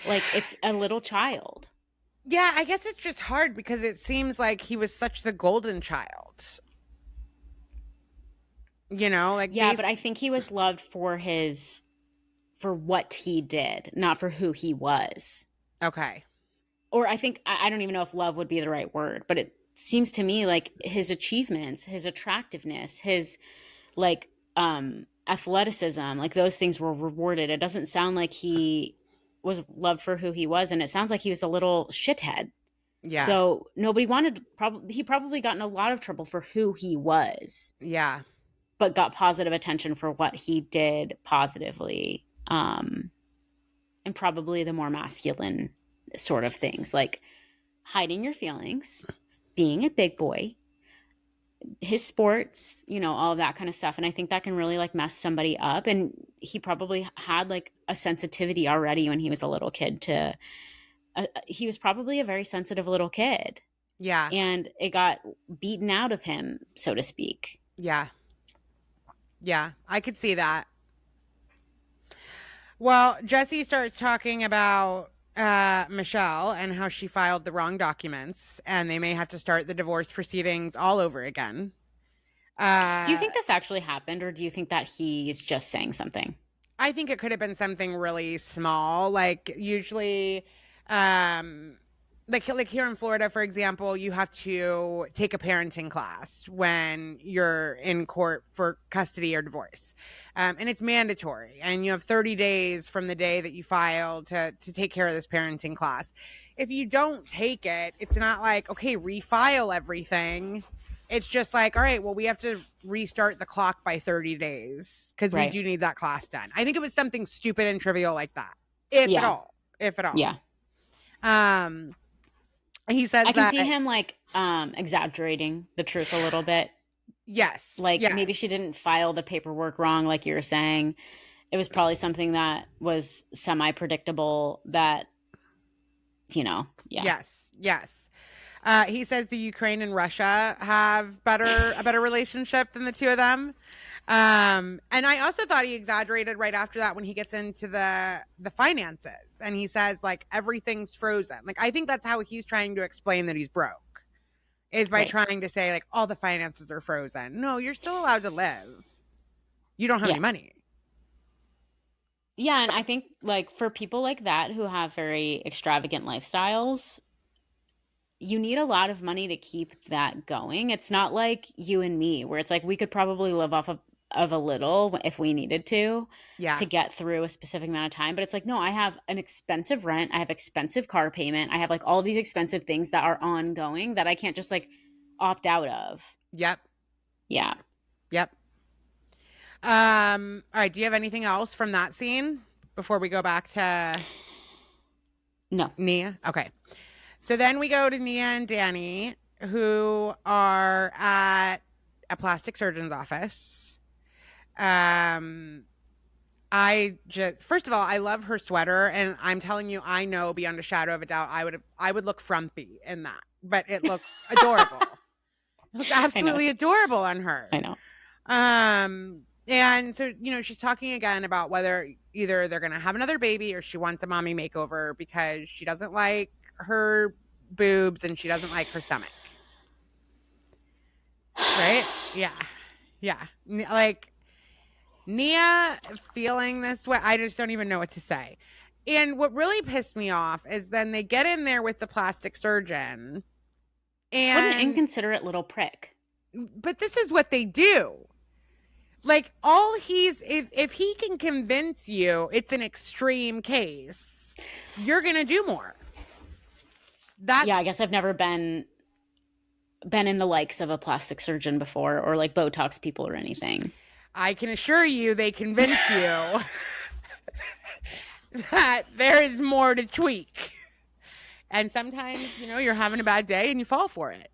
Like, it's a little child. Yeah, I guess it's just hard because it seems like he was such the golden child. You know, like, yeah, but I think he was loved for what he did, not for who he was. Okay. Or I think, I don't even know if love would be the right word, but it seems to me like his achievements, his attractiveness, his, like, athleticism, like, those things were rewarded. It doesn't sound like he was loved for who he was, and it sounds like he was a little shithead. Yeah. So nobody he probably got in a lot of trouble for who he was. Yeah. But got positive attention for what he did positively. And probably the more masculine sort of things, like hiding your feelings, being a big boy, his sports, you know, all of that kind of stuff. And I think that can really, like, mess somebody up. And he probably had, like, a sensitivity already when he was a little kid he was probably a very sensitive little kid. Yeah. And it got beaten out of him, so to speak. Yeah. Yeah. I could see that. Well, Jesse starts talking about Michelle and how she filed the wrong documents, and they may have to start the divorce proceedings all over again. Do you think this actually happened, or do you think that he's just saying something? I think it could have been something really small. Like usually, like here in Florida, for example, you have to take a parenting class when you're in court for custody or divorce. And it's mandatory. And you have 30 days from the day that you file to take care of this parenting class. If you don't take it, it's not like, okay, refile everything. It's just like, all right, well, we have to restart the clock by 30 days because we do need that class done. I think it was something stupid and trivial like that, if at all. Yeah. He says I can see him like exaggerating the truth a little bit. Yes. Like maybe she didn't file the paperwork wrong, like you were saying. It was probably something that was semi-predictable that, you know, yeah. Yes. He says the Ukraine and Russia have a better relationship than the two of them. And I also thought he exaggerated right after that when he gets into the finances and he says like everything's frozen. Like I think that's how he's trying to explain that he's broke, is by trying to say like all the finances are frozen. No, you're still allowed to live. You don't have any money. Yeah, and I think like for people like that who have very extravagant lifestyles, you need a lot of money to keep that going. It's not like you and me where it's like we could probably live off of a little if we needed to get through a specific amount of time. But it's like, no, I have an expensive rent. I have expensive car payment. I have like all these expensive things that are ongoing that I can't just like opt out of. Yep. Yeah. Yep. All right. Do you have anything else from that scene before we go back to Nia? Okay. So then we go to Nia and Danny, who are at a plastic surgeon's office. First of all, I love her sweater, and I'm telling you, I know beyond a shadow of a doubt, I would look frumpy in that, but it looks adorable. It looks absolutely adorable on her. I know. And so, you know, she's talking again about whether either they're going to have another baby or she wants a mommy makeover because she doesn't like her boobs and she doesn't like her stomach. Right? Yeah. Like Nia feeling this way, I just don't even know what to say. And what really pissed me off is then they get in there with the plastic surgeon. And what an inconsiderate little prick. But this is what they do. Like if he can convince you it's an extreme case, you're going to do more. Yeah, I guess I've never been in the likes of a plastic surgeon before or like Botox people or anything. I can assure you they convince you that there is more to tweak. And sometimes, you know, you're having a bad day and you fall for it.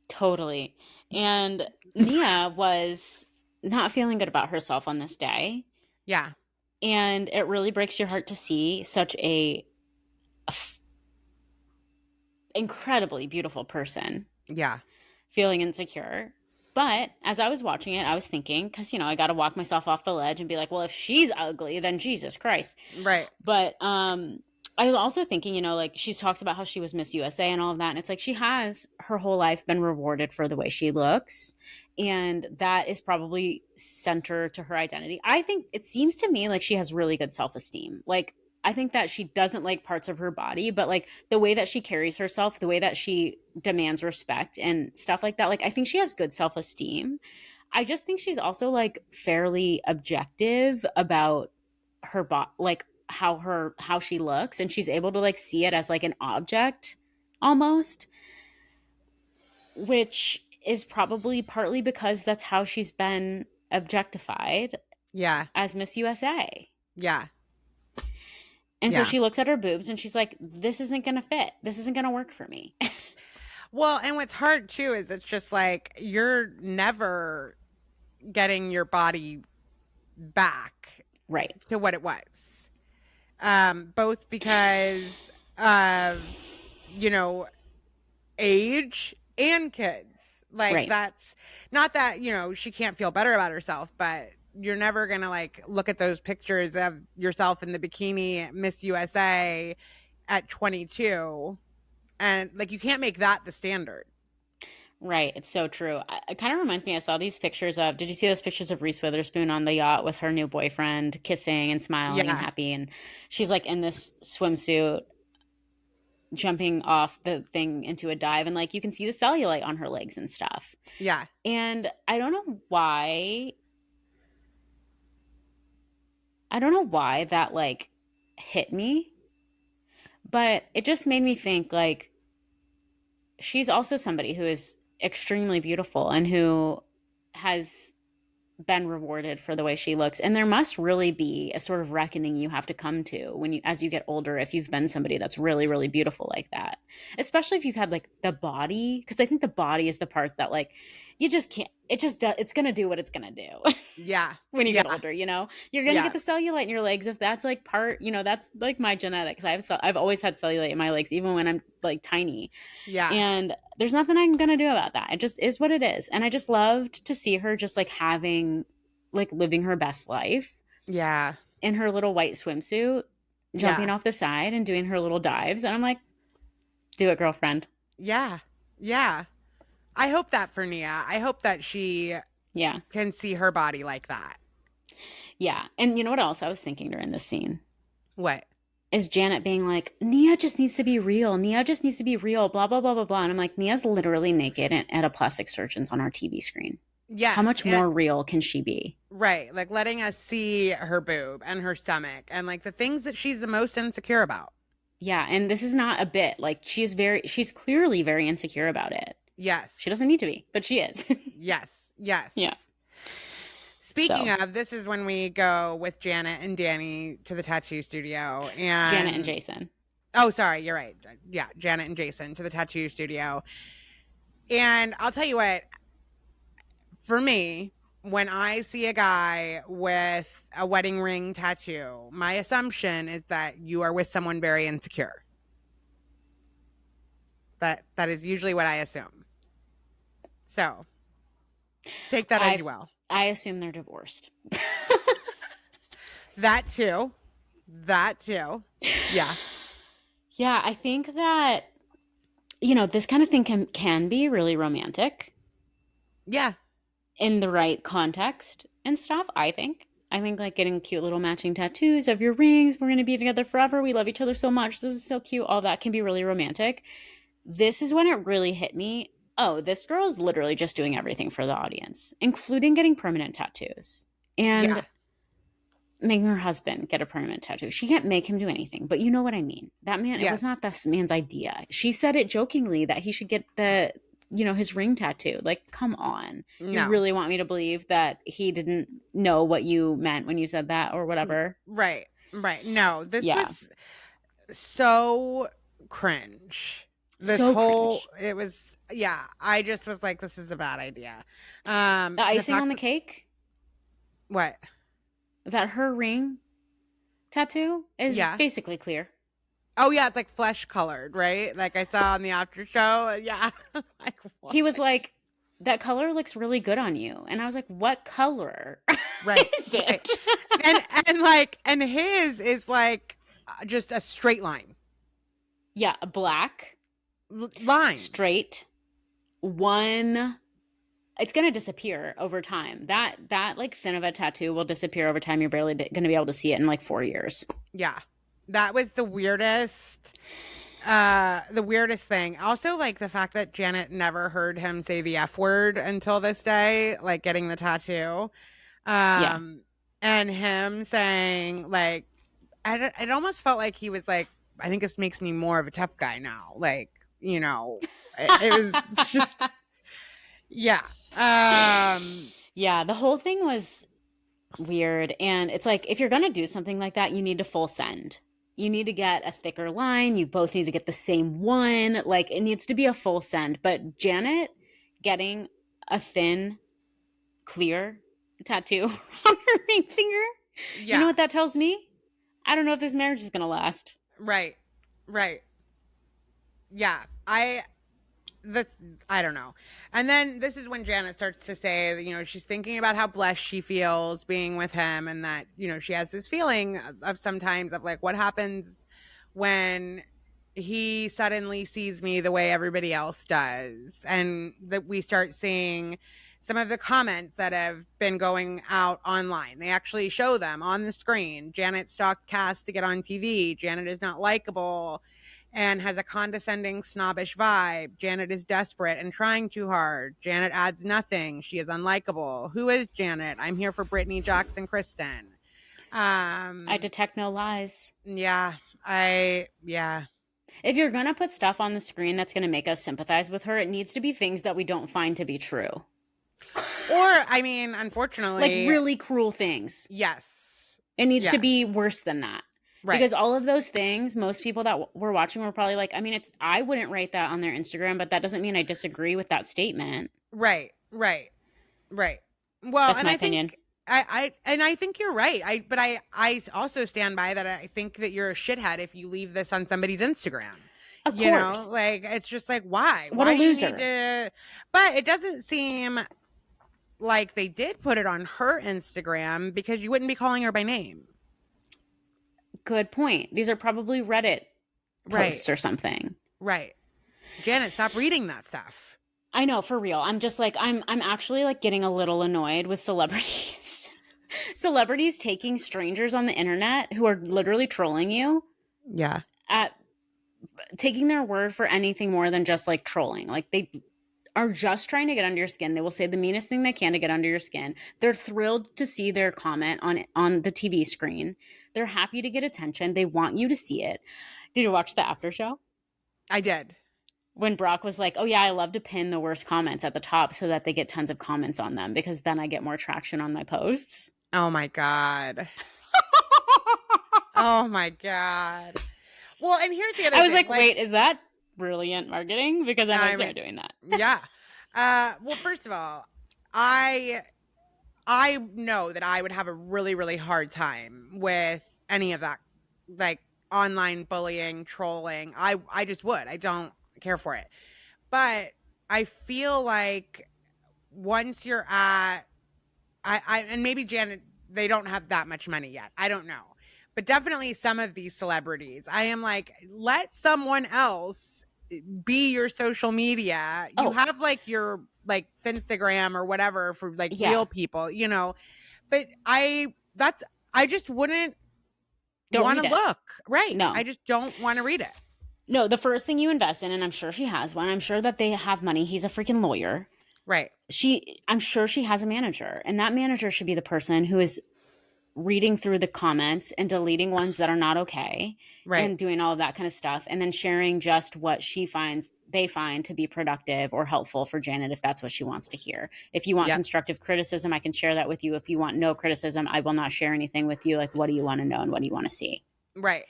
Totally. And Nia was not feeling good about herself on this day. Yeah. And it really breaks your heart to see such a incredibly beautiful person. Yeah. Feeling insecure. But as I was watching it, I was thinking, because, you know, I got to walk myself off the ledge and be like, well, if she's ugly, then Jesus Christ. Right. But I was also thinking, you know, like she talks about how she was Miss USA and all of that. And it's like she has her whole life been rewarded for the way she looks. And that is probably center to her identity. I think it seems to me like she has really good self-esteem. Like, I think that she doesn't like parts of her body, but like the way that she carries herself, the way that she demands respect and stuff like that, like I think she has good self-esteem. I just think she's also like fairly objective about her body, like how she looks, and she's able to like see it as like an object almost, which is probably partly because that's how she's been objectified. Yeah. As Miss USA. Yeah. And so she looks at her boobs and she's like, this isn't going to fit. This isn't going to work for me. Well, and what's hard too is it's just like you're never getting your body back to what it was. Both because of, you know, age and kids. Like that's not that, you know, she can't feel better about herself, but you're never going to like look at those pictures of yourself in the bikini Miss USA at 22 and like you can't make that the standard. Right. It's so true. It kind of reminds me, I saw these pictures of, did you see those pictures of Reese Witherspoon on the yacht with her new boyfriend kissing and smiling and happy? And she's like in this swimsuit jumping off the thing into a dive and like you can see the cellulite on her legs and stuff. Yeah. And I don't know why that like hit me, but it just made me think like she's also somebody who is extremely beautiful and who has been rewarded for the way she looks. And there must really be a sort of reckoning you have to come to when you, as you get older, if you've been somebody that's really, really beautiful like that, especially if you've had like the body, because I think the body is the part that like, you just can't, it's going to do what it's going to do. Yeah. When you get older, you know, you're going to get the cellulite in your legs. If that's like part, you know, that's like my genetics. I've always had cellulite in my legs, even when I'm like tiny. Yeah. And there's nothing I'm going to do about that. It just is what it is. And I just loved to see her just like living her best life. Yeah. In her little white swimsuit, jumping off the side and doing her little dives. And I'm like, do it, girlfriend. Yeah. Yeah. I hope that for Nia. I hope that she can see her body like that. Yeah. And you know what else I was thinking during this scene? What? Is Janet being like, Nia just needs to be real. Nia just needs to be real, blah, blah, blah, blah, blah. And I'm like, Nia's literally naked at a plastic surgeon's on our TV screen. Yeah. How much more real can she be? Right. Like letting us see her boob and her stomach and like the things that she's the most insecure about. Yeah. And this is not a bit. Like she's clearly very insecure about it. Yes. She doesn't need to be, but she is. Yes. Yes. Yeah. Speaking of, this is when we go with Janet and Danny to the tattoo studio. And Janet and Jason. Oh, sorry. You're right. Yeah. Janet and Jason to the tattoo studio. And I'll tell you what, for me, when I see a guy with a wedding ring tattoo, my assumption is that you are with someone very insecure. That is usually what I assume. So, take that as well. I assume they're divorced. That too. Yeah. Yeah, I think that, you know, this kind of thing can be really romantic. Yeah. In the right context and stuff, I think. I think like getting cute little matching tattoos of your rings. We're going to be together forever. We love each other so much. This is so cute. All that can be really romantic. This is when it really hit me. Oh, this girl is literally just doing everything for the audience, including getting permanent tattoos and making her husband get a permanent tattoo. She can't make him do anything, but you know what I mean. That man, it was not this man's idea. She said it jokingly that he should get his ring tattoo. Like, come on. No. You really want me to believe that he didn't know what you meant when you said that or whatever? Right. No, this was so cringe. It was, I just was like, this is a bad idea. The icing on the cake? What? That her ring tattoo is basically clear. Oh, yeah, it's like flesh colored, right? Like I saw on the after show. Yeah. Like, what? He was like, that color looks really good on you. And I was like, what color is it? and his is like just a straight line. Yeah, a black line. Straight. One. It's going to disappear over time. That like thin of a tattoo will disappear over time. You're barely going to be able to see it in like 4 years. Yeah. That was the weirdest thing. Also, like the fact that Janet never heard him say the F word until this day, like getting the tattoo. And him saying like, it almost felt like he was like, I think this makes me more of a tough guy now. Like, you know, it was just, yeah. Yeah, the whole thing was weird. And it's like, if you're going to do something like that, you need to full send. You need to get a thicker line. You both need to get the same one. Like, it needs to be a full send. But Janet getting a thin, clear tattoo on her ring finger, you know what that tells me? I don't know if this marriage is going to last. Right. Yeah. this, I don't know. And then this is when Janet starts to say, you know, she's thinking about how blessed she feels being with him, and that, you know, she has this feeling of sometimes of like, what happens when he suddenly sees me the way everybody else does. And that we start seeing some of the comments that have been going out online. They actually show them on the screen. Janet stalked Cass to get on TV. Janet is not likable and has a condescending, snobbish vibe. Janet is desperate and trying too hard. Janet adds nothing. She is unlikable. Who is Janet? I'm here for Brittany, Jackson, Kristin. I detect no lies. Yeah. If you're going to put stuff on the screen that's going to make us sympathize with her, it needs to be things that we don't find to be true. Or, I mean, unfortunately, like really cruel things. Yes. It needs to be worse than that. Right. Because all of those things, most people that were watching were probably like, I mean, I wouldn't write that on their Instagram, but that doesn't mean I disagree with that statement. Right. Well, that's and my I opinion. think I think you're right. I also stand by that. I think that you're a shithead if you leave this on somebody's Instagram. Of course. You know, like, it's just like, why? What why a loser. But it doesn't seem like they did put it on her Instagram, because you wouldn't be calling her by name. Good point. These are probably Reddit posts or something. Right. Janet, stop reading that stuff. I know, for real. I'm just like, I'm actually like getting a little annoyed with celebrities. Celebrities taking strangers on the internet who are literally trolling you. Yeah. At taking their word for anything more than just like trolling. Like, they are just trying to get under your skin. They will say the meanest thing they can to get under your skin. They're thrilled to see their comment on the TV screen. They're happy to get attention. They want you to see it. Did you watch the after show? I did. When Brock was like, oh yeah, I love to pin the worst comments at the top so that they get tons of comments on them, because then I get more traction on my posts. Oh my God. Oh my God. Well, and here's the other thing. I was like, wait, is that brilliant marketing? Because I might start doing that. Yeah. Well, first of all, I know that I would have a really, really hard time with any of that, like online bullying, trolling. I just would. I don't care for it. But I feel like once you're at, and maybe Janet, they don't have that much money yet. I don't know. But definitely some of these celebrities, I am like, let someone else be your social media. You have like your like Finstagram or whatever for like real people, you know. But I just wouldn't want to look. Right. No. I just don't want to read it. No, the first thing you invest in, and I'm sure she has one, I'm sure that they have money. He's a freaking lawyer. Right. I'm sure she has a manager, and that manager should be the person who is reading through the comments and deleting ones that are not okay. Right. And doing all of that kind of stuff, and then sharing just what they find to be productive or helpful for Janet, if that's what she wants to hear. If you want constructive criticism, I can share that with you. If you want no criticism, I will not share anything with you. Like, what do you want to know and what do you want to see? Right.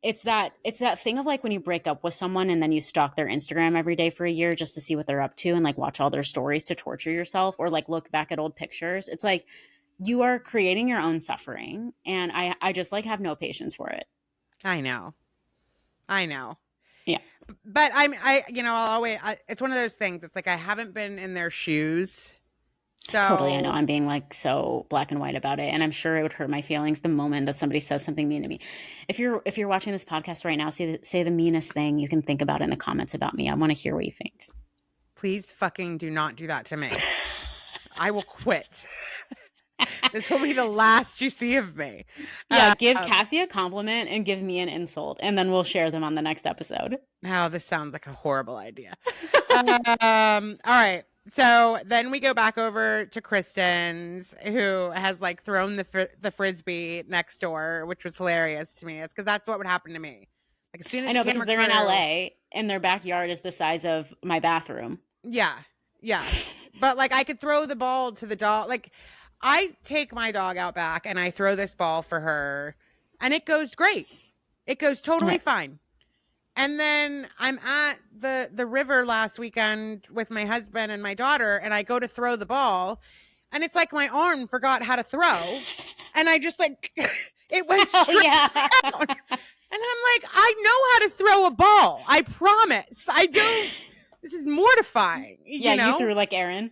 It's that thing of like when you break up with someone and then you stalk their Instagram every day for a year just to see what they're up to and like watch all their stories to torture yourself, or like look back at old pictures. It's like you are creating your own suffering, and I just like have no patience for it. I know. Yeah. But I'll always, it's one of those things. It's like, I haven't been in their shoes. So totally. I know I'm being like so black and white about it. And I'm sure it would hurt my feelings the moment that somebody says something mean to me. If you're watching this podcast right now, say the meanest thing you can think about in the comments about me. I want to hear what you think. Please fucking do not do that to me. I will quit. This will be the last you see of me. Yeah, give Cassie a compliment and give me an insult, and then we'll share them on the next episode. Oh, this sounds like a horrible idea. All right. So then we go back over to Kristin's, who has like thrown the frisbee next door, which was hilarious to me. It's because that's what would happen to me. Like, as soon as I know, because they're in LA and their backyard is the size of my bathroom. Yeah. But like, I could throw the ball to the dog. Like, I take my dog out back and I throw this ball for her, and it goes great. It goes totally fine. And then I'm at the river last weekend with my husband and my daughter, and I go to throw the ball, and it's like my arm forgot how to throw, and I just like it went straight down. And I'm like, I know how to throw a ball. I promise. I don't this is mortifying. Yeah, you know? you threw like Aaron.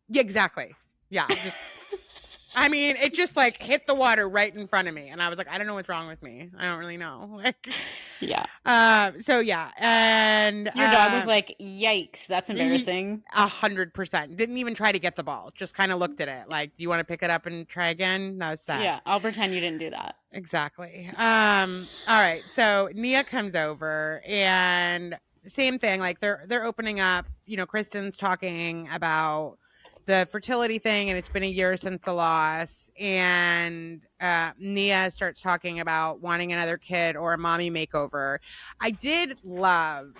Yeah, exactly. Yeah. I mean, it just like hit the water right in front of me. And I was like, I don't know what's wrong with me. I don't really know. Like, yeah. So yeah. And your dog was like, yikes, that's embarrassing. 100%. Didn't even try to get the ball. Just kind of looked at it. Like, do you want to pick it up and try again? No, sad. Yeah. I'll pretend you didn't do that. Exactly. All right. So Nia comes over and same thing. Like they're opening up, you know, Kristin's talking about the fertility thing, and it's been a year since the loss. And Nia starts talking about wanting another kid or a mommy makeover. I did love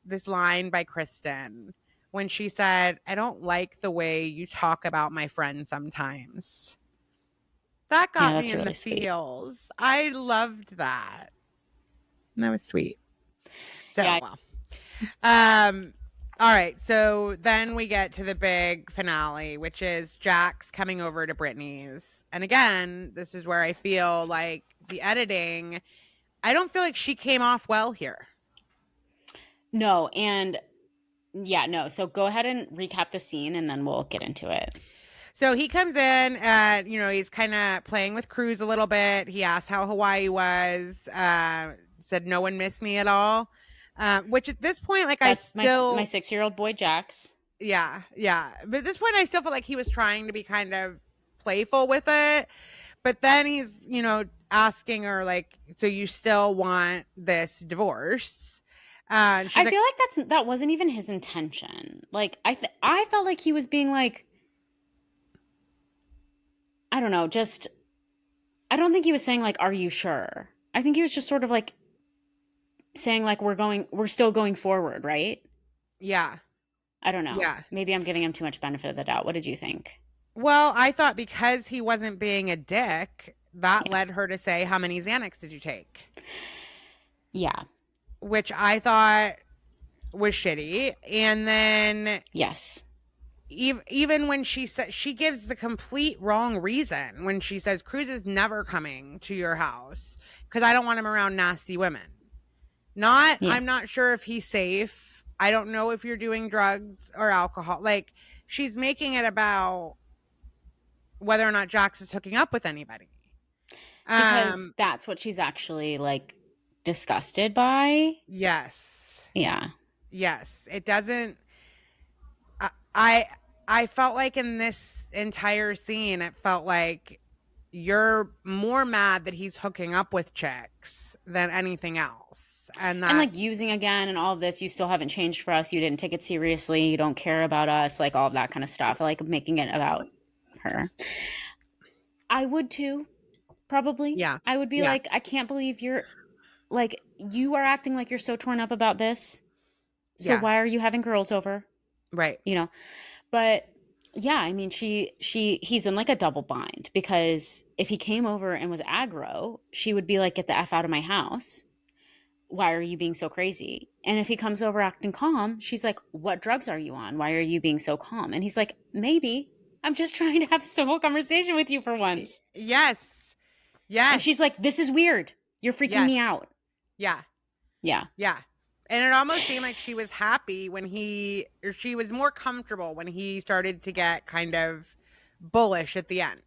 this line by Kristin when she said, I don't like the way you talk about my friends sometimes. That got me in really the feels. I loved that. That was sweet. So, yeah. Well. All right, so then we get to the big finale, which is Jax coming over to Brittany's. And again, this is where I feel like the editing, I don't feel like she came off well here. No, and yeah, no. So go ahead and recap the scene and then we'll get into it. So he comes in and, you know, he's kind of playing with Cruz a little bit. He asked how Hawaii was, said no one missed me at all. Which at this point, like, that's my 6-year-old boy, Jax. Yeah. But at this point, I still feel like he was trying to be kind of playful with it. But then he's, you know, asking her, like, so you still want this divorce? I feel like that wasn't even his intention. Like, I felt like he was being like, I don't know, just, I don't think he was saying, like, are you sure? I think he was just sort of like, saying like we're still going forward, right? Yeah. I don't know. Yeah. Maybe I'm giving him too much benefit of the doubt. What did you think? Well, I thought because he wasn't being a dick, that led her to say, how many Xanax did you take? Yeah. Which I thought was shitty. And then yes. Even when she said, she gives the complete wrong reason when she says Cruz is never coming to your house because I don't want him around nasty women. I'm not sure if he's safe. I don't know if you're doing drugs or alcohol. Like, she's making it about whether or not Jax is hooking up with anybody. Because that's what she's actually, like, disgusted by. Yes. Yeah. Yes. It doesn't... I felt like in this entire scene, it felt like you're more mad that he's hooking up with chicks than anything else. And like using again and all of this, you still haven't changed for us. You didn't take it seriously. You don't care about us, like all of that kind of stuff. Like making it about her. I would too, probably. Yeah. I would be like, I can't believe you're like, you are acting like you're so torn up about this. So why are you having girls over? Right. You know, but yeah, I mean, he's in like a double bind because if he came over and was aggro, she would be like, get the F out of my house. Why are you being so crazy? And if he comes over acting calm, she's like, what drugs are you on? Why are you being so calm? And he's like, maybe I'm just trying to have a civil conversation with you for once. Yes. And she's like, this is weird. You're freaking me out. Yeah. Yeah. Yeah. And it almost seemed like she was happy she was more comfortable when he started to get kind of bullish at the end.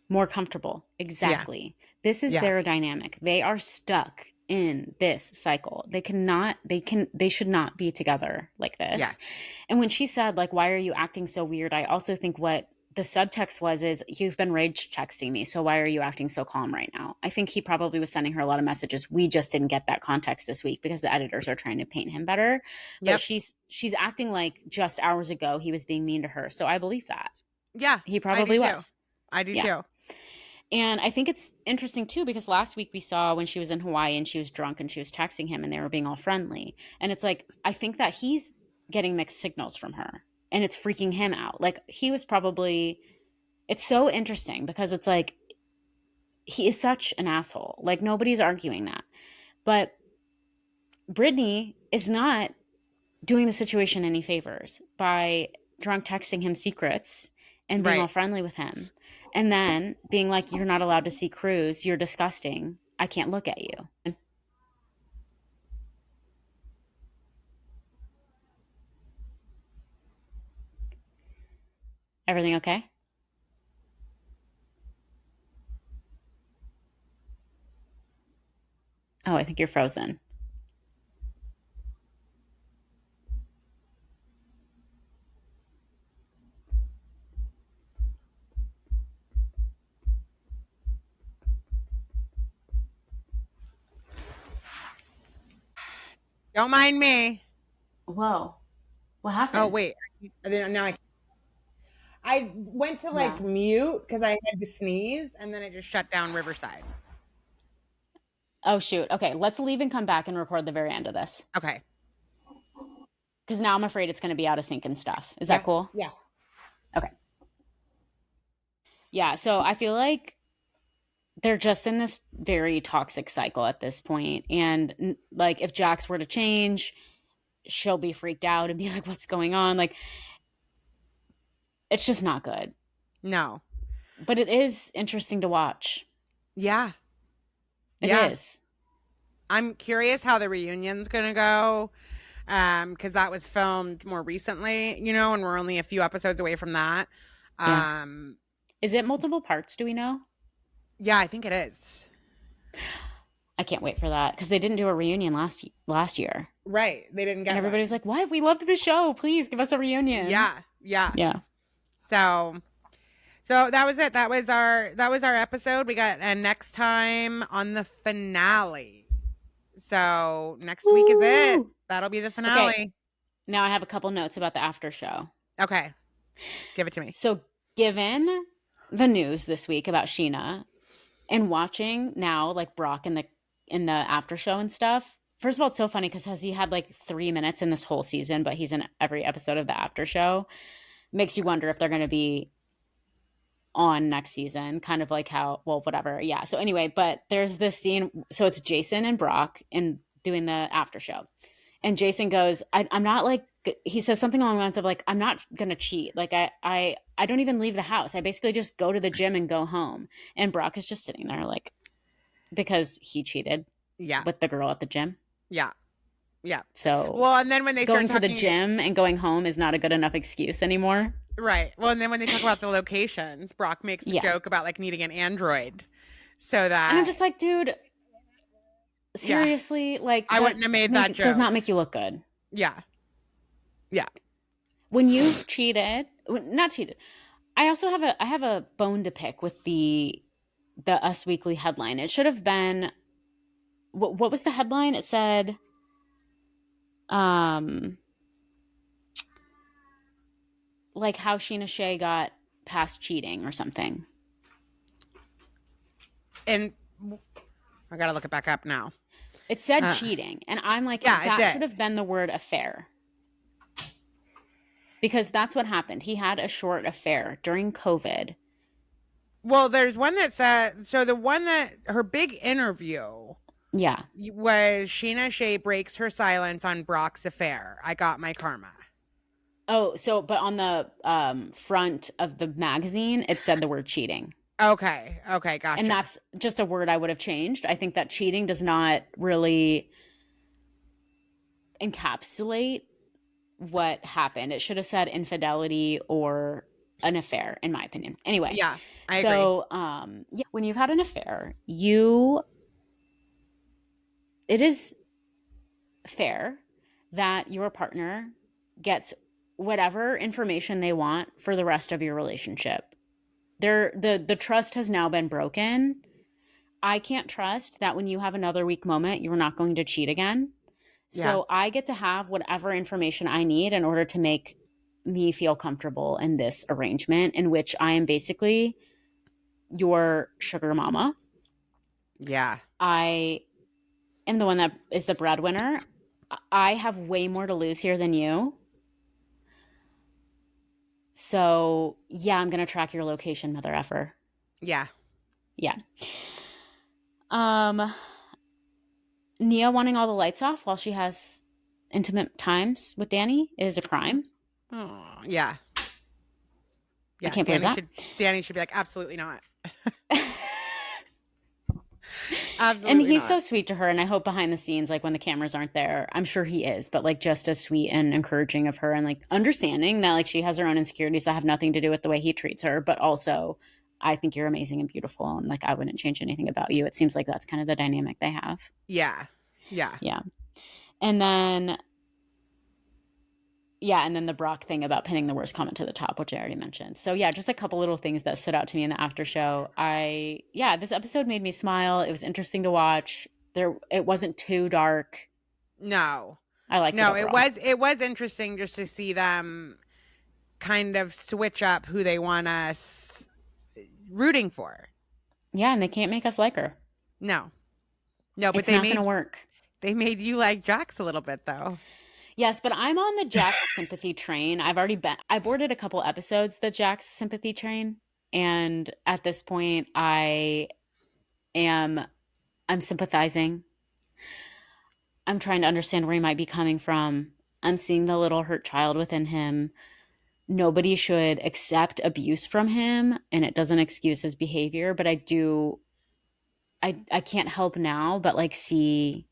More comfortable. Exactly. Yeah. This is their dynamic. They are stuck in this cycle. They should not be together like this. Yeah. And when she said, like, why are you acting so weird? I also think what the subtext is you've been rage texting me. So why are you acting so calm right now? I think he probably was sending her a lot of messages. We just didn't get that context this week because the editors are trying to paint him better. But she's acting like just hours ago he was being mean to her. So I believe that. Yeah. He probably was. I do too. And I think it's interesting too, because last week we saw when she was in Hawaii and she was drunk and she was texting him and they were being all friendly. And it's like, I think that he's getting mixed signals from her and it's freaking him out. Like he was probably, it's so interesting because it's like, he is such an asshole. Like nobody's arguing that. But Brittany is not doing the situation any favors by drunk texting him secrets and being all friendly with him. And then being like, you're not allowed to see Cruz. You're disgusting. I can't look at you. Everything okay? Oh, I think you're frozen. Don't mind me. Whoa. What happened? Oh, wait. Now I went to like mute because I had to sneeze, and then it just shut down Riverside. Oh, shoot. Okay, let's leave and come back and record the very end of this. Okay. Because now I'm afraid it's going to be out of sync and stuff. Is that cool? Yeah. Okay. Yeah, so I feel like they're just in this very toxic cycle at this point. And like, if Jax were to change, she'll be freaked out and be like, what's going on? Like, it's just not good. No. But it is interesting to watch. Yeah. It is. I'm curious how the reunion's going to go. Because that was filmed more recently, you know, and we're only a few episodes away from that. Yeah. Is it multiple parts? Do we know? Yeah, I think it is. I can't wait for that because they didn't do a reunion last year. Right. They didn't get and everybody's like, what? We loved the show. Please give us a reunion. Yeah. So that was it. That was our episode. We got next time on the finale. So next week is it. That'll be the finale. Okay. Now I have a couple notes about the after show. Okay. Give it to me. So given the news this week about Sheena and watching now like Brock in the after show and stuff. First of all, it's so funny because he had like 3 minutes in this whole season, but he's in every episode of the after show. Makes you wonder if they're going to be on next season, kind of like how, well, whatever. Yeah. So anyway, but there's this scene. So it's Jason and Brock in doing the after show. And Jason goes, I'm not like, he says something along the lines of like, I'm not going to cheat. Like I don't even leave the house. I basically just go to the gym and go home. And Brock is just sitting there like, because he cheated with the girl at the gym. Yeah. Yeah. So, well, and then when they going start to the gym and going home is not a good enough excuse anymore. Right. Well, and then when they talk about the locations, Brock makes the joke about like needing an Android so that. And I'm just like, dude, seriously, like I wouldn't have made that joke. Does not make you look good. Yeah. Yeah. When you've cheated, not cheated. I also have a bone to pick with the Us Weekly headline. It should have been what was the headline? It said like how Sheena Shea got past cheating or something. And I gotta look it back up now. It said cheating, and I'm like, that should have been the word affair. Because that's what happened. He had a short affair during COVID. Well, there's one that said, so the one that her big interview was Sheena Shea breaks her silence on Brock's affair. I got my karma. Oh, so, but on the front of the magazine, it said the word cheating. Okay, gotcha. And that's just a word I would have changed. I think that cheating does not really encapsulate what happened. It should have said infidelity or an affair, in my opinion. Anyway. Yeah, I agree. So, when you've had an affair, it is fair that your partner gets whatever information they want for the rest of your relationship. The trust has now been broken. I can't trust that when you have another weak moment, you're not going to cheat again. So I get to have whatever information I need in order to make me feel comfortable in this arrangement in which I am basically your sugar mama. Yeah. I am the one that is the breadwinner. I have way more to lose here than you. So, yeah, I'm going to track your location, mother effer. Yeah. Yeah. Nia wanting all the lights off while she has intimate times with Danny is a crime. Oh, yeah. I can't believe that. Danny should be like, absolutely not. Absolutely And he's not. so sweet to her. And I hope behind the scenes, like when the cameras aren't there, I'm sure he is, but like just as sweet and encouraging of her and like understanding that like she has her own insecurities that have nothing to do with the way he treats her, but also I think you're amazing and beautiful. And like, I wouldn't change anything about you. It seems like that's kind of the dynamic they have. Yeah. Yeah. Yeah. And then, yeah, and then the Brock thing about pinning the worst comment to the top, which I already mentioned. So yeah, just a couple little things that stood out to me in the after show. This episode made me smile. It was interesting to watch. It wasn't too dark. No. I liked No, it overall. it was interesting just to see them kind of switch up who they want us rooting for. Yeah, and they can't make us like her. No. No, but It's not going to work. They made you like Jax a little bit though. Yes, but I'm on the Jax sympathy train. I boarded a couple episodes, the Jax sympathy train. And at this point, I'm sympathizing. I'm trying to understand where he might be coming from. I'm seeing the little hurt child within him. Nobody should accept abuse from him, and it doesn't excuse his behavior. But I can't help now but like see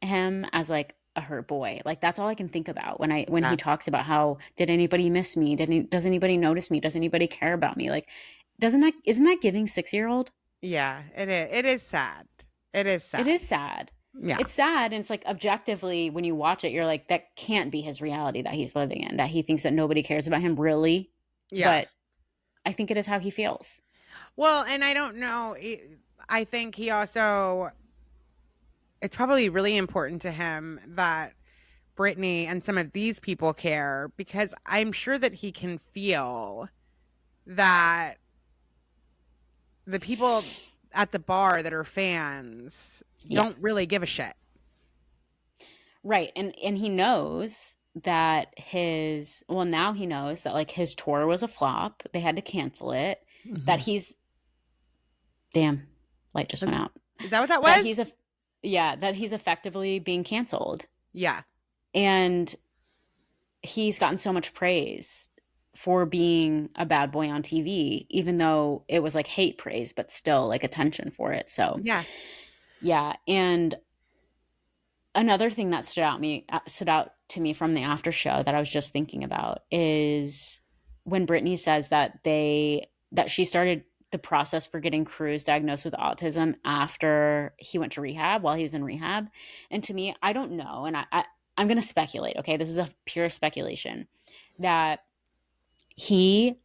him as like a hurt boy. Like that's all I can think about when he talks about how did anybody miss me? Does anybody notice me? Does anybody care about me? Like isn't that giving 6-year-old? Yeah, it is. It is sad. It is sad. It is sad. Yeah. It's sad, and it's like objectively when you watch it, you're like, that can't be his reality that he's living in, that he thinks that nobody cares about him, really. Yeah. But I think it is how he feels. Well, and I don't know. I think he also, it's probably really important to him that Brittany and some of these people care, because I'm sure that he can feel that the people at the bar that are fans don't really give a shit. Right. And he knows that now he knows that like his tour was a flop. They had to cancel it. Mm-hmm. That light just went out. Is that what that was? That he's effectively being canceled. Yeah. And he's gotten so much praise for being a bad boy on TV, even though it was like hate praise, but still like attention for it. So yeah. And another thing that stood out to me from the after show that I was just thinking about is when Brittany says that she started the process for getting Cruz diagnosed with autism after he went to rehab, while he was in rehab. And to me, I don't know. And I'm going to speculate. Okay. This is a pure speculation that he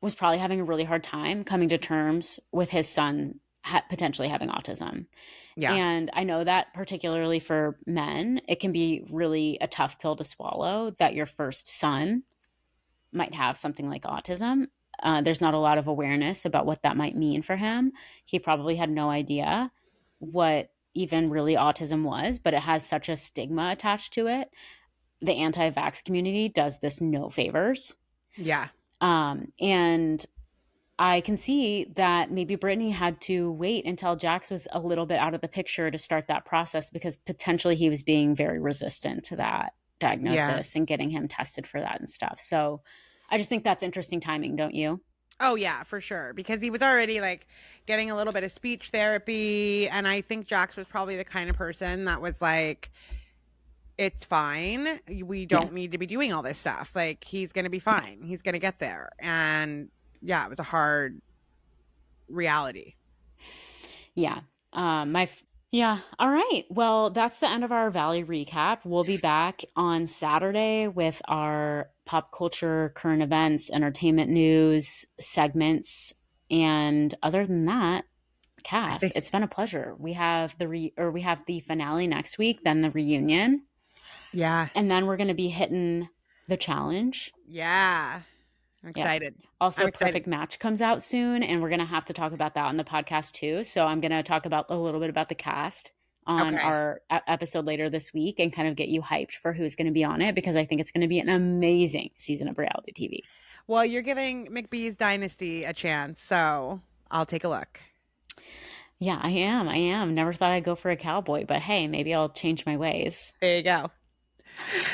was probably having a really hard time coming to terms with his son potentially having autism. Yeah. And I know that particularly for men, it can be really a tough pill to swallow that your first son might have something like autism. There's not a lot of awareness about what that might mean for him. He probably had no idea what even really autism was, but it has such a stigma attached to it. The anti-vax community does this no favors. Yeah. And I can see that maybe Brittany had to wait until Jax was a little bit out of the picture to start that process, because potentially he was being very resistant to that diagnosis and getting him tested for that and stuff. So I just think that's interesting timing, don't you? Oh, yeah, for sure. Because he was already like getting a little bit of speech therapy. And I think Jax was probably the kind of person that was like, it's fine. We don't need to be doing all this stuff. Like, he's going to be fine. He's going to get there. And yeah, it was a hard reality. Yeah. All right. Well, that's the end of our Valley recap. We'll be back on Saturday with our pop culture, current events, entertainment news segments. And other than that, Cass, it's been a pleasure. We have we have the finale next week, then the reunion. Yeah. And then we're going to be hitting the challenge. Yeah. I'm excited. Yeah. Also, Perfect Match comes out soon, and we're going to have to talk about that on the podcast too. So I'm going to talk about a little bit about the cast on our episode later this week and kind of get you hyped for who's going to be on it, because I think it's going to be an amazing season of reality TV. Well, you're giving McBee's Dynasty a chance, so I'll take a look. Yeah, I am. Never thought I'd go for a cowboy, but hey, maybe I'll change my ways. There you go.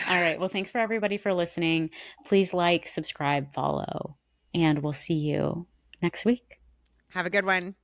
All right. Well, thanks for everybody for listening. Please like, subscribe, follow, and we'll see you next week. Have a good one.